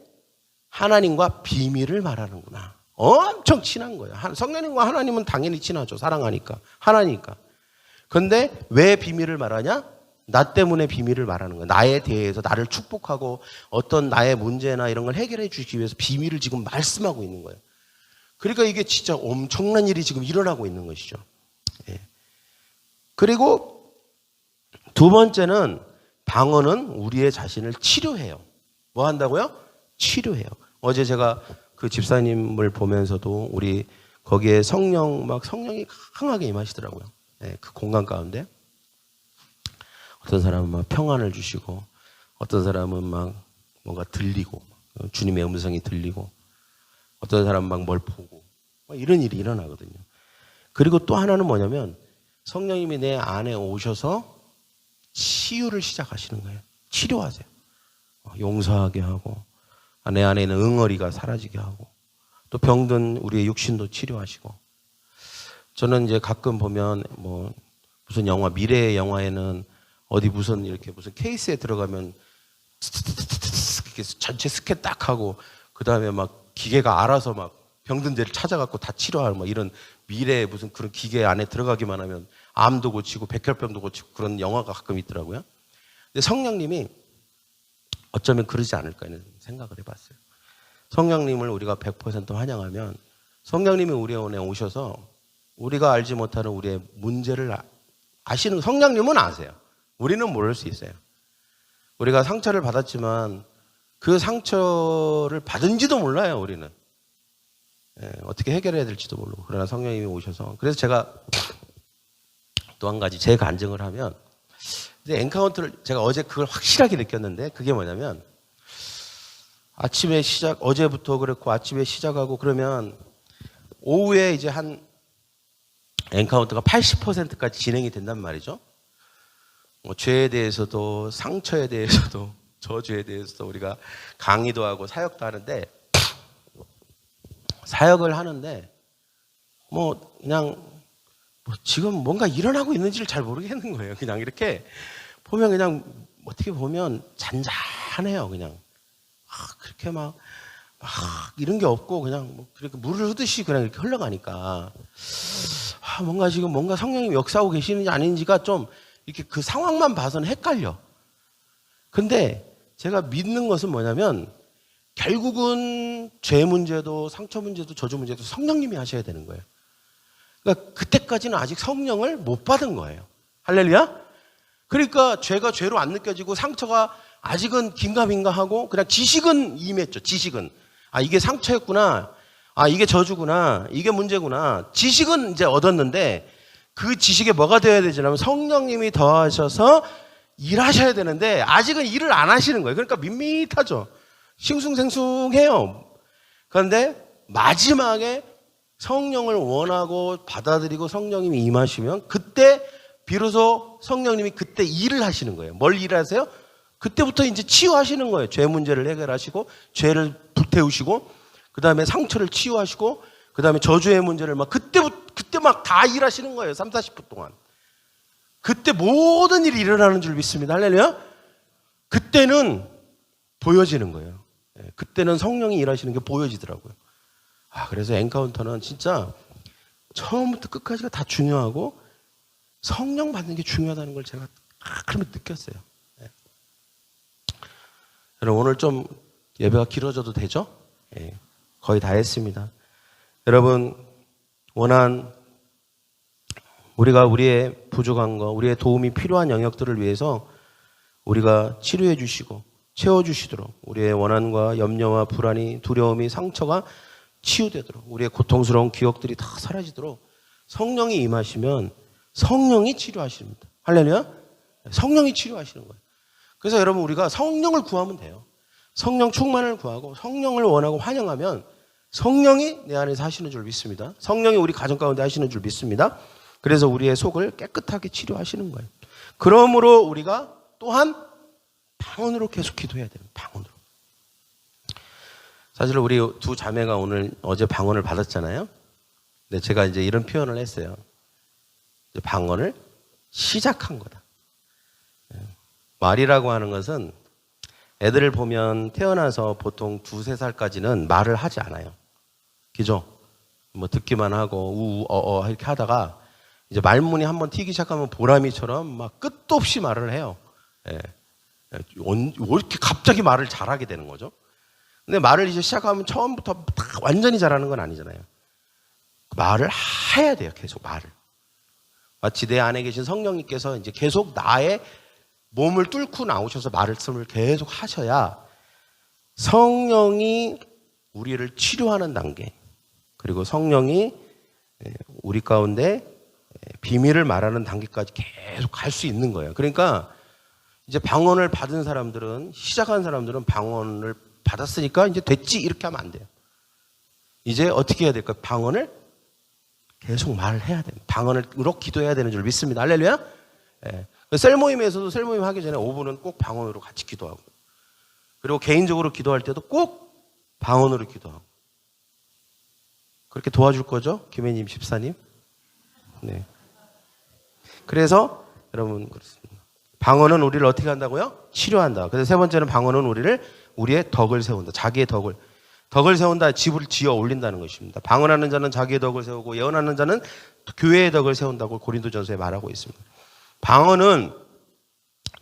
하나님과 비밀을 말하는구나. 엄청 친한 거예요. 성령님과 하나님은 당연히 친하죠. 사랑하니까. 하나니까. 근데 왜 비밀을 말하냐? 나 때문에 비밀을 말하는 거예요. 나에 대해서 나를 축복하고 어떤 나의 문제나 이런 걸 해결해 주기 위해서 비밀을 지금 말씀하고 있는 거예요. 그러니까 이게 진짜 엄청난 일이 지금 일어나고 있는 것이죠. 예. 그리고 두 번째는 방언은 우리의 자신을 치료해요. 뭐 한다고요? 치료해요. 어제 제가 그 집사님을 보면서도 우리 거기에 성령이 강하게 임하시더라고요. 네, 그 공간 가운데. 어떤 사람은 막 평안을 주시고, 어떤 사람은 막 뭔가 들리고, 주님의 음성이 들리고, 어떤 사람은 막 뭘 보고, 이런 일이 일어나거든요. 그리고 또 하나는 뭐냐면, 성령님이 내 안에 오셔서 치유를 시작하시는 거예요. 치료하세요. 용서하게 하고, 내 안에 있는 응어리가 사라지게 하고, 또 병든 우리의 육신도 치료하시고. 저는 이제 가끔 보면 뭐 무슨 영화, 미래의 영화에는 어디 무슨 이렇게 무슨 케이스에 들어가면 이렇게 전체 스캔 딱 하고, 그 다음에 막 기계가 알아서 막 병든 데를 찾아갖고 다 치료하고 막 이런 미래의 무슨 그런 기계 안에 들어가기만 하면 암도 고치고 백혈병도 고치고 그런 영화가 가끔 있더라고요. 근데 성령님이 어쩌면 그러지 않을까 하는 생각을 해봤어요. 성령님을 우리가 100% 환영하면 성령님이 우리 안에 오셔서 우리가 알지 못하는 우리의 문제를 아시는, 성령님은 아세요. 우리는 모를 수 있어요. 우리가 상처를 받았지만 그 상처를 받은지도 몰라요, 우리는. 예, 어떻게 해결해야 될지도 모르고. 그러나 성령님이 오셔서. 그래서 제가 또 한 가지 제 간증을 하면, 이제 엔카운터를 제가 어제 그걸 확실하게 느꼈는데, 그게 뭐냐면 아침에 어제부터 그랬고 아침에 시작하고 그러면 오후에 이제 한 엔카운터가 80%까지 진행이 된단 말이죠. 뭐 죄에 대해서도 상처에 대해서도 저주에 대해서도 우리가 강의도 하고 사역도 하는데, 사역을 하는데 뭐 그냥 뭐 지금 뭔가 일어나고 있는지를 잘 모르겠는 거예요. 그냥 이렇게 보면 그냥 어떻게 보면 잔잔해요. 그냥 그렇게 막 이런 게 없고 그냥 뭐 그렇게 물을 흐듯이 그냥 이렇게 흘러가니까 뭔가 지금 뭔가 성령님이 역사하고 계시는지 아닌지가 좀 이렇게 그 상황만 봐서는 헷갈려. 근데 제가 믿는 것은 뭐냐면 결국은 죄 문제도 상처 문제도 저주 문제도 성령님이 하셔야 되는 거예요. 그러니까 그때까지는 아직 성령을 못 받은 거예요. 할렐루야? 그러니까 죄가 죄로 안 느껴지고 상처가 아직은 긴가민가하고 그냥 지식은 임했죠. 지식은. 아, 이게 상처였구나. 아, 이게 저주구나. 이게 문제구나. 지식은 이제 얻었는데 그 지식에 뭐가 되어야 되냐면 성령님이 더하셔서 일하셔야 되는데 아직은 일을 안 하시는 거예요. 그러니까 밋밋하죠. 싱숭생숭해요. 그런데 마지막에 성령을 원하고 받아들이고 성령님이 임하시면 그때 비로소 성령님이 그때 일을 하시는 거예요. 뭘 일하세요? 그때부터 이제 치유하시는 거예요. 죄 문제를 해결하시고 죄를 불태우시고 그 다음에 상처를 치유하시고 그 다음에 저주의 문제를 막 그때 막 다 일하시는 거예요. 30-40분 동안. 그때 모든 일이 일어나는 줄 믿습니다. 할렐루야. 그때는 보여지는 거예요. 그때는 성령이 일하시는 게 보여지더라고요. 그래서 엔카운터는 진짜 처음부터 끝까지가 다 중요하고 성령 받는 게 중요하다는 걸 제가 그러면 느꼈어요. 여러분 오늘 좀 예배가 길어져도 되죠? 거의 다 했습니다. 여러분 우리가 우리의 부족한 거, 우리의 도움이 필요한 영역들을 위해서 우리가 치료해 주시고 채워주시도록 우리의 원한과 염려와 불안이 두려움이 상처가 치유되도록 우리의 고통스러운 기억들이 다 사라지도록 성령이 임하시면 성령이 치료하십니다. 할렐루야? 성령이 치료하시는 거예요. 그래서 여러분 우리가 성령을 구하면 돼요. 성령 충만을 구하고 성령을 원하고 환영하면 성령이 내 안에서 하시는 줄 믿습니다. 성령이 우리 가정 가운데 하시는 줄 믿습니다. 그래서 우리의 속을 깨끗하게 치료하시는 거예요. 그러므로 우리가 또한 방언으로 계속 기도해야 돼요. 방언으로. 사실 우리 두 자매가 어제 방언을 받았잖아요. 근데 제가 이제 이런 표현을 했어요. 방언을 시작한 거다. 말이라고 하는 것은 애들을 보면 태어나서 보통 2~3살까지는 말을 하지 않아요. 그죠? 뭐 듣기만 하고 우우 어어 이렇게 하다가 이제 말문이 한번 튀기 시작하면 보람이처럼 막 끝도 없이 말을 해요. 예. 왜 이렇게 갑자기 말을 잘하게 되는 거죠? 근데 말을 이제 시작하면 처음부터 완전히 잘하는 건 아니잖아요. 말을 해야 돼요. 계속 말을. 마치 내 안에 계신 성령님께서 이제 계속 나의 몸을 뚫고 나오셔서 말씀을 계속 하셔야 성령이 우리를 치료하는 단계, 그리고 성령이 우리 가운데 비밀을 말하는 단계까지 계속 갈 수 있는 거예요. 그러니까 이제 방언을 받은 사람들은, 시작한 사람들은 방언을 받았으니까 이제 됐지 이렇게 하면 안 돼요. 이제 어떻게 해야 될까요? 방언을 계속 말해야 돼요. 방언으로 기도해야 되는 줄 믿습니다. 할렐루야. 예. 셀 모임에서도 셀 모임 하기 전에 5분은 꼭 방언으로 같이 기도하고, 그리고 개인적으로 기도할 때도 꼭 방언으로 기도하고. 그렇게 도와줄 거죠? 김혜님 집사님? 네. 그래서 여러분 그렇습니다. 방언은 우리를 어떻게 한다고요? 치료한다. 그래서 세 번째는 방언은 우리의 덕을 세운다. 자기의 덕을 세운다. 집을 지어 올린다는 것입니다. 방언하는 자는 자기의 덕을 세우고 예언하는 자는 교회의 덕을 세운다고 고린도전서에 말하고 있습니다. 방언은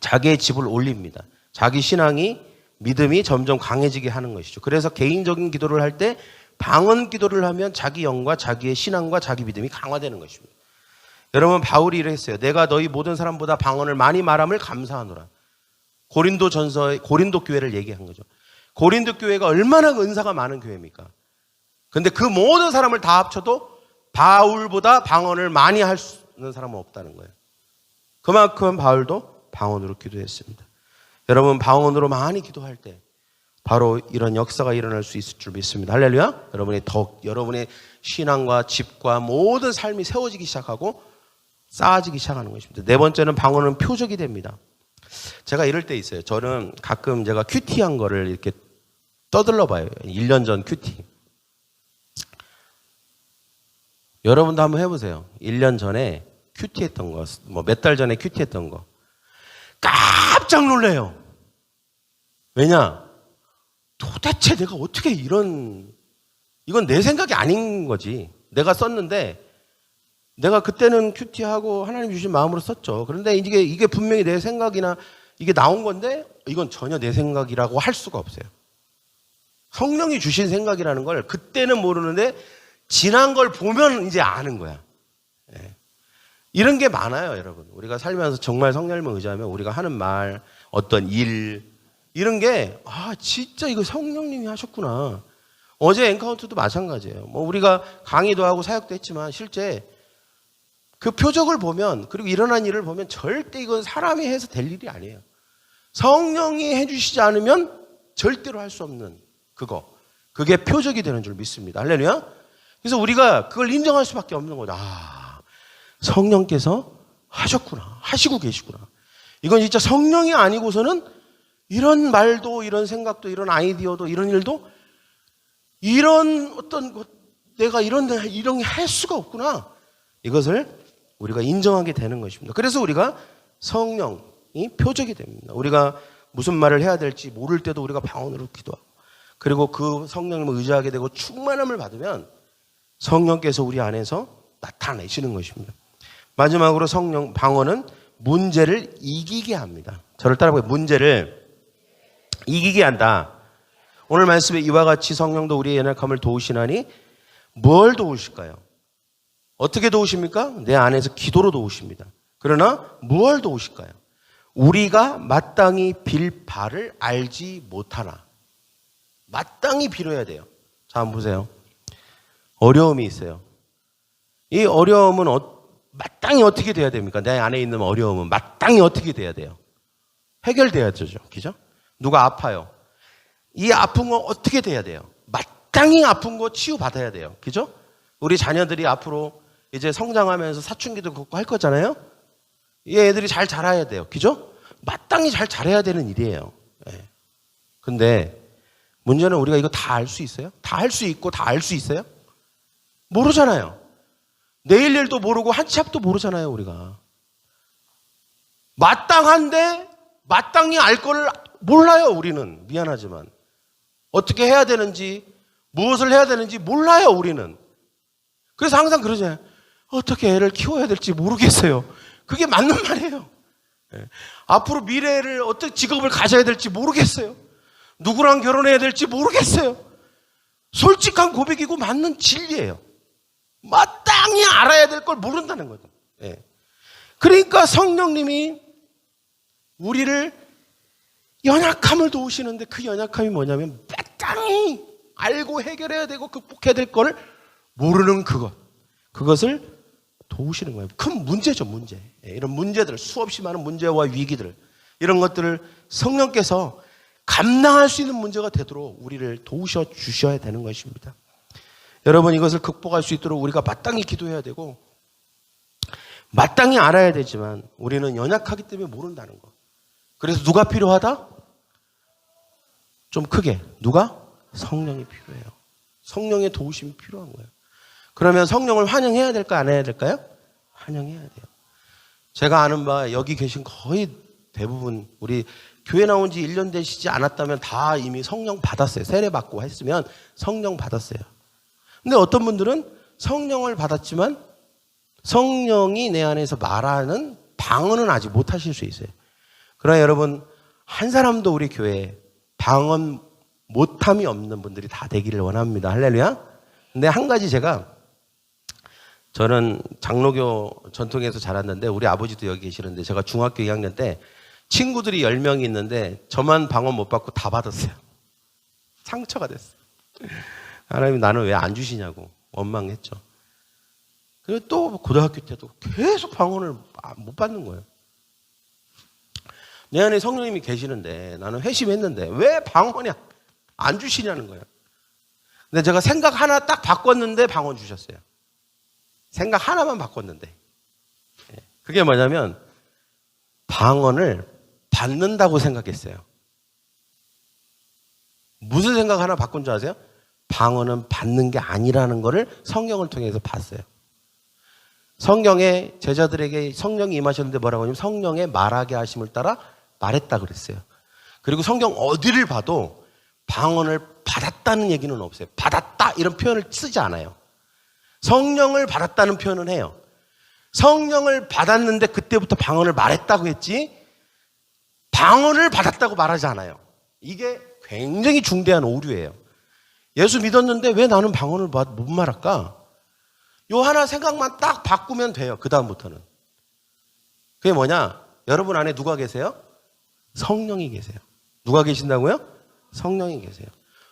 자기의 집을 올립니다. 자기 신앙이, 믿음이 점점 강해지게 하는 것이죠. 그래서 개인적인 기도를 할 때 방언 기도를 하면 자기 영과 자기의 신앙과 자기 믿음이 강화되는 것입니다. 여러분, 바울이 이랬어요. 내가 너희 모든 사람보다 방언을 많이 말함을 감사하노라. 고린도 교회를 얘기한 거죠. 고린도 교회가 얼마나 은사가 많은 교회입니까? 근데 그 모든 사람을 다 합쳐도 바울보다 방언을 많이 할 수 있는 사람은 없다는 거예요. 그만큼 바울도 방언으로 기도했습니다. 여러분, 방언으로 많이 기도할 때 바로 이런 역사가 일어날 수 있을 줄 믿습니다. 할렐루야. 여러분의 덕, 여러분의 신앙과 집과 모든 삶이 세워지기 시작하고 쌓아지기 시작하는 것입니다. 네 번째는 방언은 표적이 됩니다. 제가 이럴 때 있어요. 저는 가끔 제가 큐티한 거를 이렇게 떠들러 봐요. 1년 전 큐티. 여러분도 한번 해보세요. 1년 전에 큐티했던 거, 뭐 몇 달 전에 큐티했던 거. 깜짝 놀래요. 왜냐? 도대체 내가 어떻게 이건 내 생각이 아닌 거지. 내가 썼는데, 내가 그때는 큐티하고 하나님 주신 마음으로 썼죠. 그런데 이게 분명히 내 생각이나 이게 나온 건데, 이건 전혀 내 생각이라고 할 수가 없어요. 성령이 주신 생각이라는 걸 그때는 모르는데, 지난 걸 보면 이제 아는 거야. 예. 이런 게 많아요, 여러분. 우리가 살면서 정말 성령님을 의지하면 우리가 하는 말, 어떤 일, 이런 게, 진짜 이거 성령님이 하셨구나. 어제 엔카운트도 마찬가지예요. 뭐 우리가 강의도 하고 사역도 했지만 실제 그 표적을 보면, 그리고 일어난 일을 보면 절대 이건 사람이 해서 될 일이 아니에요. 성령이 해주시지 않으면 절대로 할 수 없는 그게 표적이 되는 줄 믿습니다. 할렐루야. 그래서 우리가 그걸 인정할 수밖에 없는 거죠. 성령께서 하셨구나. 하시고 계시구나. 이건 진짜 성령이 아니고서는 이런 말도, 이런 생각도, 이런 아이디어도, 이런 일도, 이런 내가 이런 게 할 수가 없구나. 이것을 우리가 인정하게 되는 것입니다. 그래서 우리가 성령이 표적이 됩니다. 우리가 무슨 말을 해야 될지 모를 때도 우리가 방언으로 기도하고, 그리고 그 성령님을 의지하게 되고 충만함을 받으면 성령께서 우리 안에서 나타내시는 것입니다. 마지막으로 방언은 문제를 이기게 합니다. 저를 따라해보세요. 문제를 이기게 한다. 오늘 말씀에 이와 같이 성령도 우리의 연약함을 도우시나니 뭘 도우실까요? 어떻게 도우십니까? 내 안에서 기도로 도우십니다. 그러나 뭘 도우실까요? 우리가 마땅히 빌 바를 알지 못하나. 마땅히 빌어야 돼요. 자, 한번 보세요. 어려움이 있어요. 이 어려움은 마땅히 어떻게 돼야 됩니까? 내 안에 있는 어려움은 마땅히 어떻게 돼야 돼요? 해결돼야 되죠. 그죠? 누가 아파요. 이 아픈 거 어떻게 돼야 돼요? 마땅히 아픈 거 치유받아야 돼요. 그죠? 우리 자녀들이 앞으로 이제 성장하면서 사춘기도 겪고 할 거잖아요? 이 애들이 잘 자라야 돼요. 그죠? 마땅히 잘 자라야 되는 일이에요. 네. 근데 문제는 우리가 이거 다 알 수 있어요? 다 할 수 있고 다 알 수 있어요? 모르잖아요. 내일 일도 모르고 한 치 앞도 모르잖아요, 우리가. 마땅한데 마땅히 알 걸 몰라요, 우리는. 미안하지만. 어떻게 해야 되는지, 무엇을 해야 되는지 몰라요, 우리는. 그래서 항상 그러잖아요. 어떻게 애를 키워야 될지 모르겠어요. 그게 맞는 말이에요. 앞으로 미래를 어떤 직업을 가져야 될지 모르겠어요. 누구랑 결혼해야 될지 모르겠어요. 솔직한 고백이고 맞는 진리예요. 마땅히 알아야 될 걸 모른다는 거죠. 그러니까 성령님이 우리를 연약함을 도우시는데 그 연약함이 뭐냐면 마땅히 알고 해결해야 되고 극복해야 될 걸 모르는 그것을 도우시는 거예요. 큰 문제죠, 문제. 이런 문제들, 수없이 많은 문제와 위기들, 이런 것들을 성령께서 감당할 수 있는 문제가 되도록 우리를 도우셔 주셔야 되는 것입니다. 여러분, 이것을 극복할 수 있도록 우리가 마땅히 기도해야 되고 마땅히 알아야 되지만 우리는 연약하기 때문에 모른다는 거. 그래서 누가 필요하다? 좀 크게. 누가? 성령이 필요해요. 성령의 도우심이 필요한 거예요. 그러면 성령을 환영해야 될까 안 해야 될까요? 환영해야 돼요. 제가 아는 바 여기 계신 거의 대부분 우리 교회 나온 지 1년 되시지 않았다면 다 이미 성령 받았어요. 세례 받고 했으면 성령 받았어요. 근데 어떤 분들은 성령을 받았지만 성령이 내 안에서 말하는 방언은 아직 못 하실 수 있어요. 그러나 여러분, 한 사람도 우리 교회에 방언 못함이 없는 분들이 다 되기를 원합니다. 할렐루야. 근데 한 가지 저는 장로교 전통에서 자랐는데 우리 아버지도 여기 계시는데 제가 중학교 2학년 때 친구들이 10명이 있는데 저만 방언 못 받고 다 받았어요. 상처가 됐어요. 하나님 나는 왜 안 주시냐고 원망했죠. 그리고 또 고등학교 때도 계속 방언을 못 받는 거예요. 내 안에 성령님이 계시는데 나는 회심했는데 왜 방언이 안 주시냐는 거예요. 근데 제가 생각 하나 딱 바꿨는데 방언 주셨어요. 생각 하나만 바꿨는데. 그게 뭐냐면 방언을 받는다고 생각했어요. 무슨 생각 하나 바꾼 줄 아세요? 방언은 받는 게 아니라는 거를 성경을 통해서 봤어요. 성경에 제자들에게 성령이 임하셨는데 뭐라고 하냐면 성령의 말하게 하심을 따라 말했다 그랬어요. 그리고 성경 어디를 봐도 방언을 받았다는 얘기는 없어요. 받았다 이런 표현을 쓰지 않아요. 성령을 받았다는 표현은 해요. 성령을 받았는데 그때부터 방언을 말했다고 했지 방언을 받았다고 말하지 않아요. 이게 굉장히 중대한 오류예요. 예수 믿었는데 왜 나는 방언을 못 말할까? 요 하나 생각만 딱 바꾸면 돼요. 그 다음부터는. 그게 뭐냐? 여러분 안에 누가 계세요? 성령이 계세요. 누가 계신다고요? 성령이 계세요.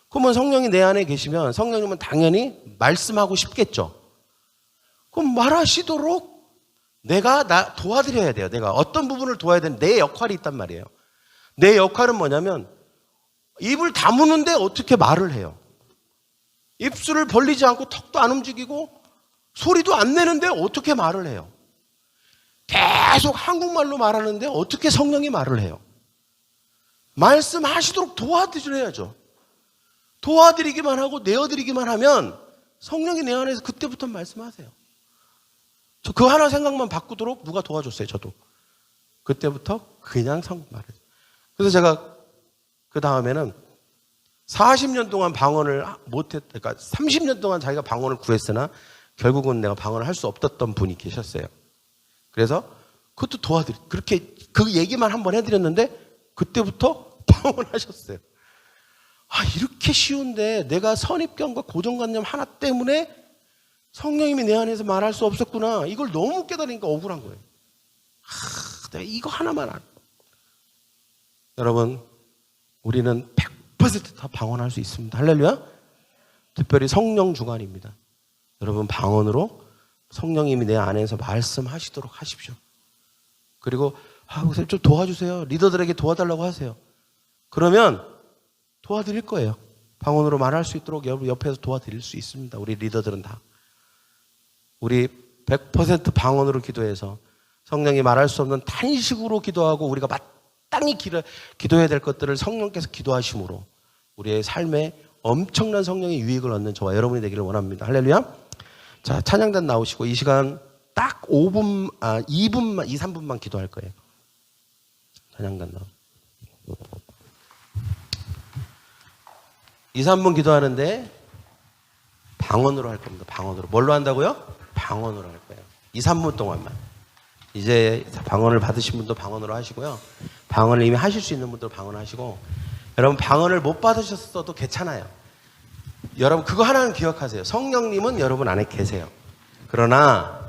그러면 성령이 내 안에 계시면 성령님은 당연히 말씀하고 싶겠죠. 그럼 말하시도록 내가 도와드려야 돼요. 내가 어떤 부분을 도와야 되는데 내 역할이 있단 말이에요. 내 역할은 뭐냐면 입을 다무는데 어떻게 말을 해요? 입술을 벌리지 않고 턱도 안 움직이고 소리도 안 내는데 어떻게 말을 해요? 계속 한국말로 말하는데 어떻게 성령이 말을 해요? 말씀하시도록 도와드려야죠. 도와드리기만 하고 내어드리기만 하면 성령이 내 안에서 그때부터 말씀하세요. 저 그 하나 생각만 바꾸도록 누가 도와줬어요, 저도. 그때부터 그냥 말해요. 그래서 제가 그 다음에는 40년 동안 방언을 그러니까 30년 동안 자기가 방언을 구했으나 결국은 내가 방언을 할 수 없었던 분이 계셨어요. 그래서 그것도 그렇게 그 얘기만 한번 해드렸는데 그때부터 방언하셨어요. 이렇게 쉬운데 내가 선입견과 고정관념 하나 때문에 성령님이 내 안에서 말할 수 없었구나. 이걸 너무 깨달으니까 억울한 거예요. 내가 이거 하나만 여러분, 우리는 100% 다 방언할 수 있습니다. 할렐루야. 특별히 성령 주관입니다. 여러분 방언으로 성령님이 내 안에서 말씀하시도록 하십시오. 그리고 선생님 좀 도와주세요. 리더들에게 도와달라고 하세요. 그러면 도와드릴 거예요. 방언으로 말할 수 있도록 옆에서 도와드릴 수 있습니다. 우리 리더들은 다. 우리 100% 방언으로 기도해서 성령이 말할 수 없는 탄식으로 기도하고 우리가 마땅히 기도해야 될 것들을 성령께서 기도하심으로 우리의 삶에 엄청난 성령의 유익을 얻는 저와 여러분이 되기를 원합니다. 할렐루야. 자, 찬양단 나오시고 이 시간 딱 2분만, 2, 3분만 기도할 거예요. 찬양단 나오. 2, 3분 기도하는데 방언으로 할 겁니다. 방언으로. 뭘로 한다고요? 방언으로 할 거예요. 2, 3분 동안만. 이제 방언을 받으신 분도 방언으로 하시고요. 방언을 이미 하실 수 있는 분들 방언하시고, 여러분 방언을 못 받으셨어도 괜찮아요. 여러분 그거 하나는 기억하세요. 성령님은 여러분 안에 계세요. 그러나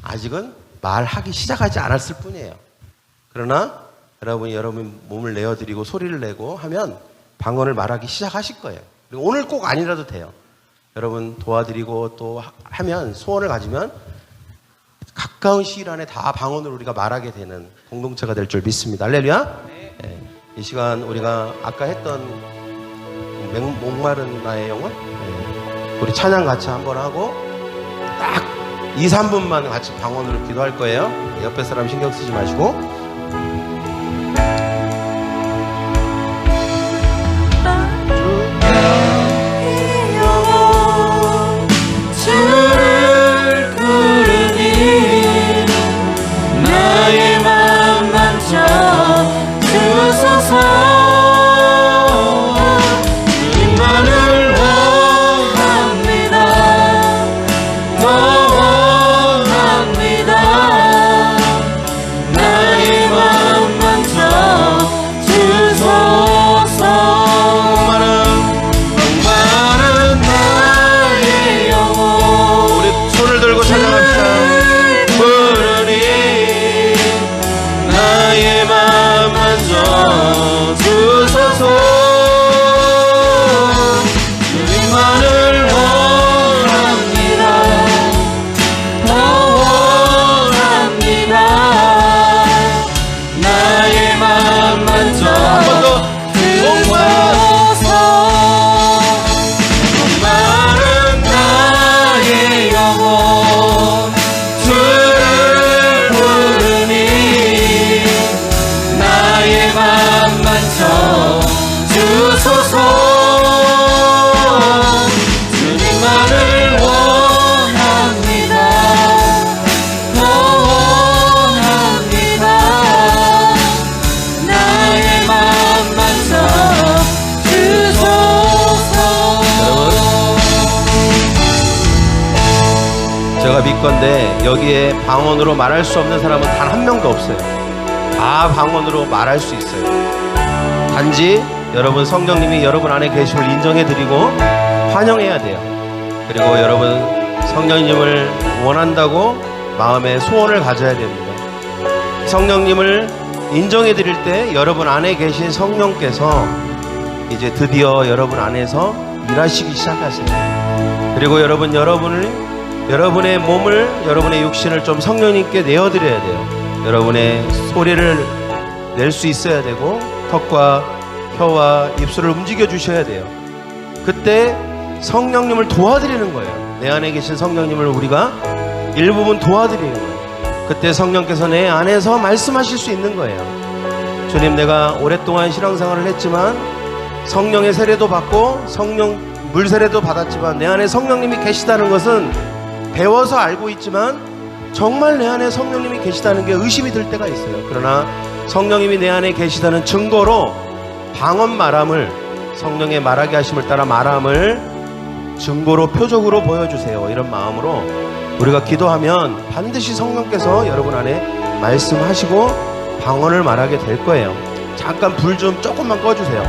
아직은 말하기 시작하지 않았을 뿐이에요. 그러나 여러분이 여러분 몸을 내어드리고 소리를 내고 하면 방언을 말하기 시작하실 거예요. 그리고 오늘 꼭 아니라도 돼요. 여러분 도와드리고 또 하면, 소원을 가지면 가까운 시일 안에 다 방언으로 우리가 말하게 되는 공동체가 될 줄 믿습니다. 할렐루야. 네. 이 시간 우리가 아까 했던 목마른 나의 영혼, 네. 우리 찬양 같이 한번 하고 딱 2, 3분만 같이 방언으로 기도할 거예요. 옆에 사람 신경 쓰지 마시고. 제가 믿건데 여기에 방언으로 말할 수 없는 사람은 단 한 명도 없어요. 다 방언으로 말할 수 있어요. 단지 여러분 성령님이 여러분 안에 계심을 인정해드리고 환영해야 돼요. 그리고 여러분 성령님을 원한다고 마음에 소원을 가져야 됩니다. 성령님을 인정해드릴 때 여러분 안에 계신 성령께서 이제 드디어 여러분 안에서 일하시기 시작하세요. 그리고 여러분의 몸을, 여러분의 육신을 좀 성령님께 내어드려야 돼요. 여러분의 소리를 낼 수 있어야 되고 턱과 혀와 입술을 움직여 주셔야 돼요. 그때 성령님을 도와드리는 거예요. 내 안에 계신 성령님을 우리가 일부분 도와드리는 거예요. 그때 성령께서 내 안에서 말씀하실 수 있는 거예요. 주님, 내가 오랫동안 신앙생활을 했지만 성령의 세례도 받고 성령 물 세례도 받았지만 내 안에 성령님이 계시다는 것은 배워서 알고 있지만 정말 내 안에 성령님이 계시다는 게 의심이 들 때가 있어요. 그러나 성령님이 내 안에 계시다는 증거로 방언 말함을, 성령의 말하게 하심을 따라 말함을 증거로 표적으로 보여주세요. 이런 마음으로 우리가 기도하면 반드시 성령께서 여러분 안에 말씀하시고 방언을 말하게 될 거예요. 잠깐 불 좀 조금만 꺼주세요.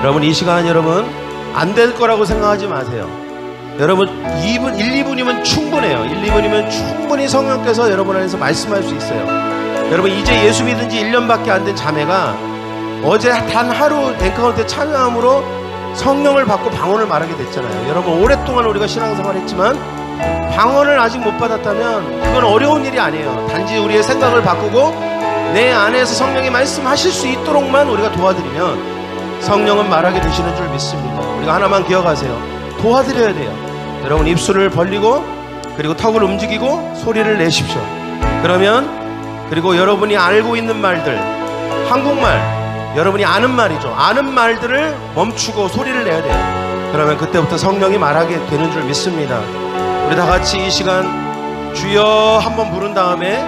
여러분 이 시간 여러분 안 될 거라고 생각하지 마세요. 여러분 1, 2분이면 충분해요. 1, 2분이면 충분히 성령께서 여러분 안에서 말씀할 수 있어요. 여러분 이제 예수 믿은 지 1년밖에 안 된 자매가 어제 단 하루 엔카운트에 참여함으로 성령을 받고 방언을 말하게 됐잖아요. 여러분 오랫동안 우리가 신앙생활 했지만 방언을 아직 못 받았다면 그건 어려운 일이 아니에요. 단지 우리의 생각을 바꾸고 내 안에서 성령이 말씀하실 수 있도록만 우리가 도와드리면 성령은 말하게 되시는 줄 믿습니다. 우리가 하나만 기억하세요. 도와드려야 돼요. 여러분 입술을 벌리고 그리고 턱을 움직이고 소리를 내십시오. 그러면 그리고 여러분이 알고 있는 말들, 한국말, 여러분이 아는 말이죠. 아는 말들을 멈추고 소리를 내야 돼요. 그러면 그때부터 성령이 말하게 되는 줄 믿습니다. 우리 다 같이 이 시간 주여 한번 부른 다음에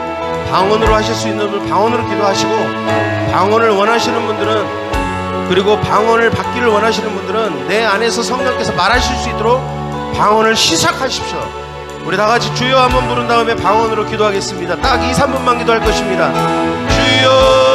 방언으로 하실 수 있는 분 방언으로 기도하시고, 방언을 원하시는 분들은, 그리고 방언을 받기를 원하시는 분들은 내 안에서 성령께서 말하실 수 있도록 방언을 시작하십시오. 우리 다 같이 주여 한번 부른 다음에 방언으로 기도하겠습니다. 딱 2, 3분만 기도할 것입니다. 주여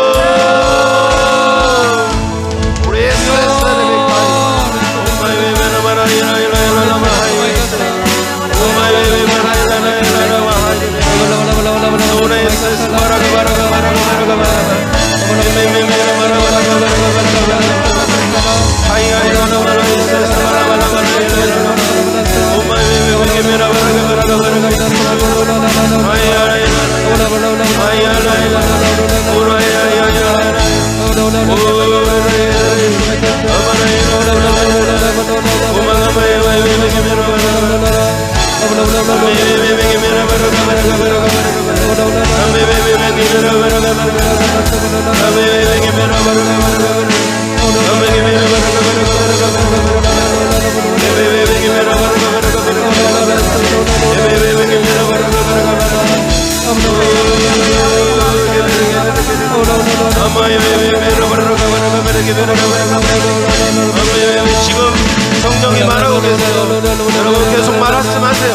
지금 성령이 말하고 계세요. 여러분 계속 말씀하세요.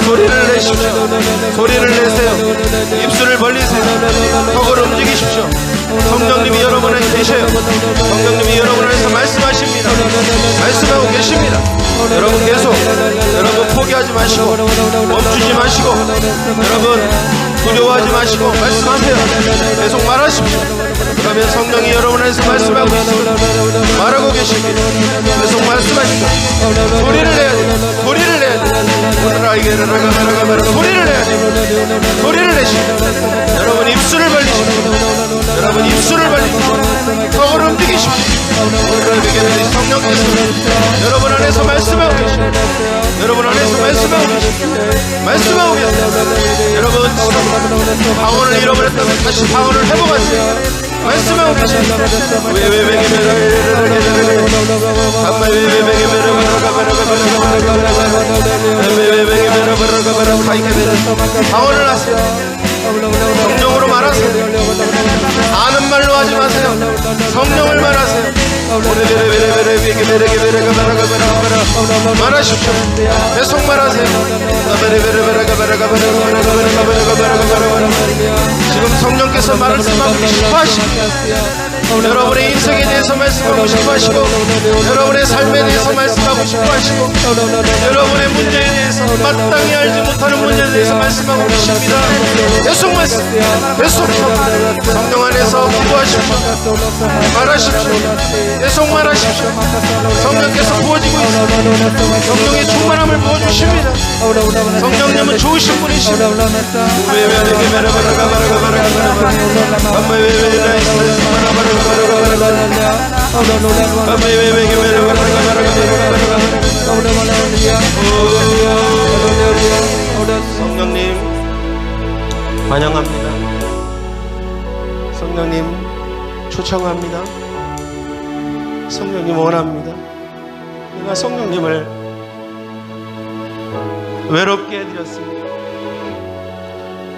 소리를 내십시오. 소리를 내세요. 입술을 벌리세요. 턱을 움직이십시오. 성령님이 여러분에게 계셔요. 성령님이 여러분 안에서 말씀하십니다. 말씀하고 계십니다. 여러분 계속, 여러분 포기하지 마시고, 멈추지 마시고, 여러분 두려워하지 마시고 말씀하세요. 계속 말하십시오. 그러면 성령이 여러분 안에서 말씀하고 있습니다. 말하고 계십니다. 계속 말씀하십시오. 소리를 내야 돼요. 소리를 내야 돼요. 소리를 내야 돼요. 소리를 내십시오. 여러분 입술을 벌리십시오. 여러분 입술을 벌리십시오. 턱을 움직이십시오. 성령께서 여러분 안에서 말씀하고 계십니다. 여러분 안에서 말씀하고 계십니다. 말씀하고 계십니다. 여러분 방언을 잃어버렸다면 다시 방언을 회복하세요. 말씀하고 계십니다. 방언을 하세요. 성령으로 말하세요. 아는 말로 하지 마세요. 성령을 말하세요. 말하십시오. 계속 말하세요. 지금 성령께서 말씀하고 싶어 하십니다. 여러분의 인생에 대해서 말씀하고 싶어 하시고, 여러분의 삶에 대해서 말씀하고 싶어 하시고, 여러분의 문제에 대해서, 마땅히 알지 못하는 문제에 대해서 말씀하고 계십니다. 계속 말씀, 계속 성령 안에서 기도하십시오. 말하십시오. 계속 말하십시오. 성령께서 부어지고 있습니다. 성령의 충만함을 부어주십니다. 성령님은 좋으신 분이십니다. 성령님 환영합니다. 성령님 초청합니다. 성령님 원합니다. 내가 성령님을 외롭게 해드렸습니다.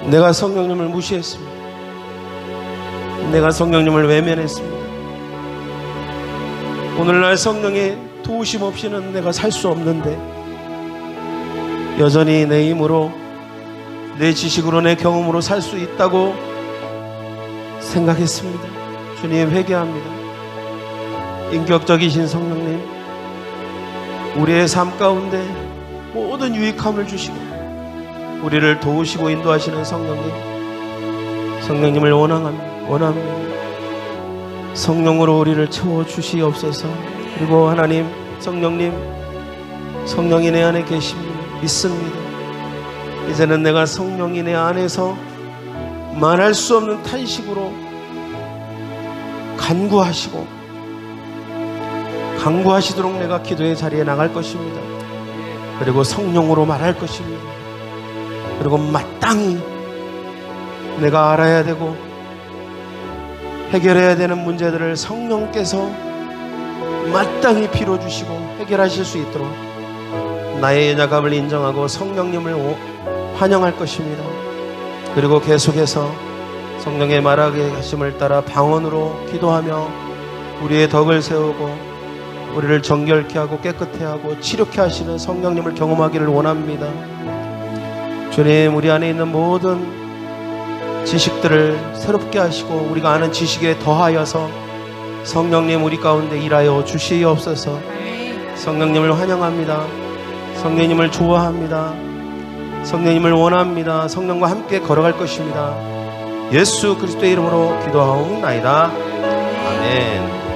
내가 성령님을 무시했습니다. 내가 성령님을 외면했습니다. 오늘날 성령의 도우심 없이는 내가 살 수 없는데, 여전히 내 힘으로, 내 지식으로, 내 경험으로 살 수 있다고 생각했습니다. 주님 회개합니다. 인격적이신 성령님, 우리의 삶 가운데 모든 유익함을 주시고 우리를 도우시고 인도하시는 성령님, 성령님을 원합니다. 성령으로 우리를 채워주시옵소서. 그리고 하나님, 성령님, 성령이 내 안에 계십니다. 믿습니다. 이제는 내가 성령이 내 안에서 말할 수 없는 탄식으로 간구하시도록 내가 기도의 자리에 나갈 것입니다. 그리고 성령으로 말할 것입니다. 그리고 마땅히 내가 알아야 되고 해결해야 되는 문제들을 성령께서 마땅히 빌어주시고 해결하실 수 있도록 나의 연약함을 인정하고 성령님을 환영할 것입니다. 그리고 계속해서 성령의 말하게 하심을 따라 방언으로 기도하며 우리의 덕을 세우고 우리를 정결케 하고 깨끗해 하고 치료케 하시는 성령님을 경험하기를 원합니다. 주님, 우리 안에 있는 모든 지식들을 새롭게 하시고 우리가 아는 지식에 더하여서 성령님 우리 가운데 일하여 주시옵소서. 성령님을 환영합니다. 성령님을 좋아합니다. 성령님을 원합니다. 성령과 함께 걸어갈 것입니다. 예수 그리스도의 이름으로 기도하옵나이다. 아멘.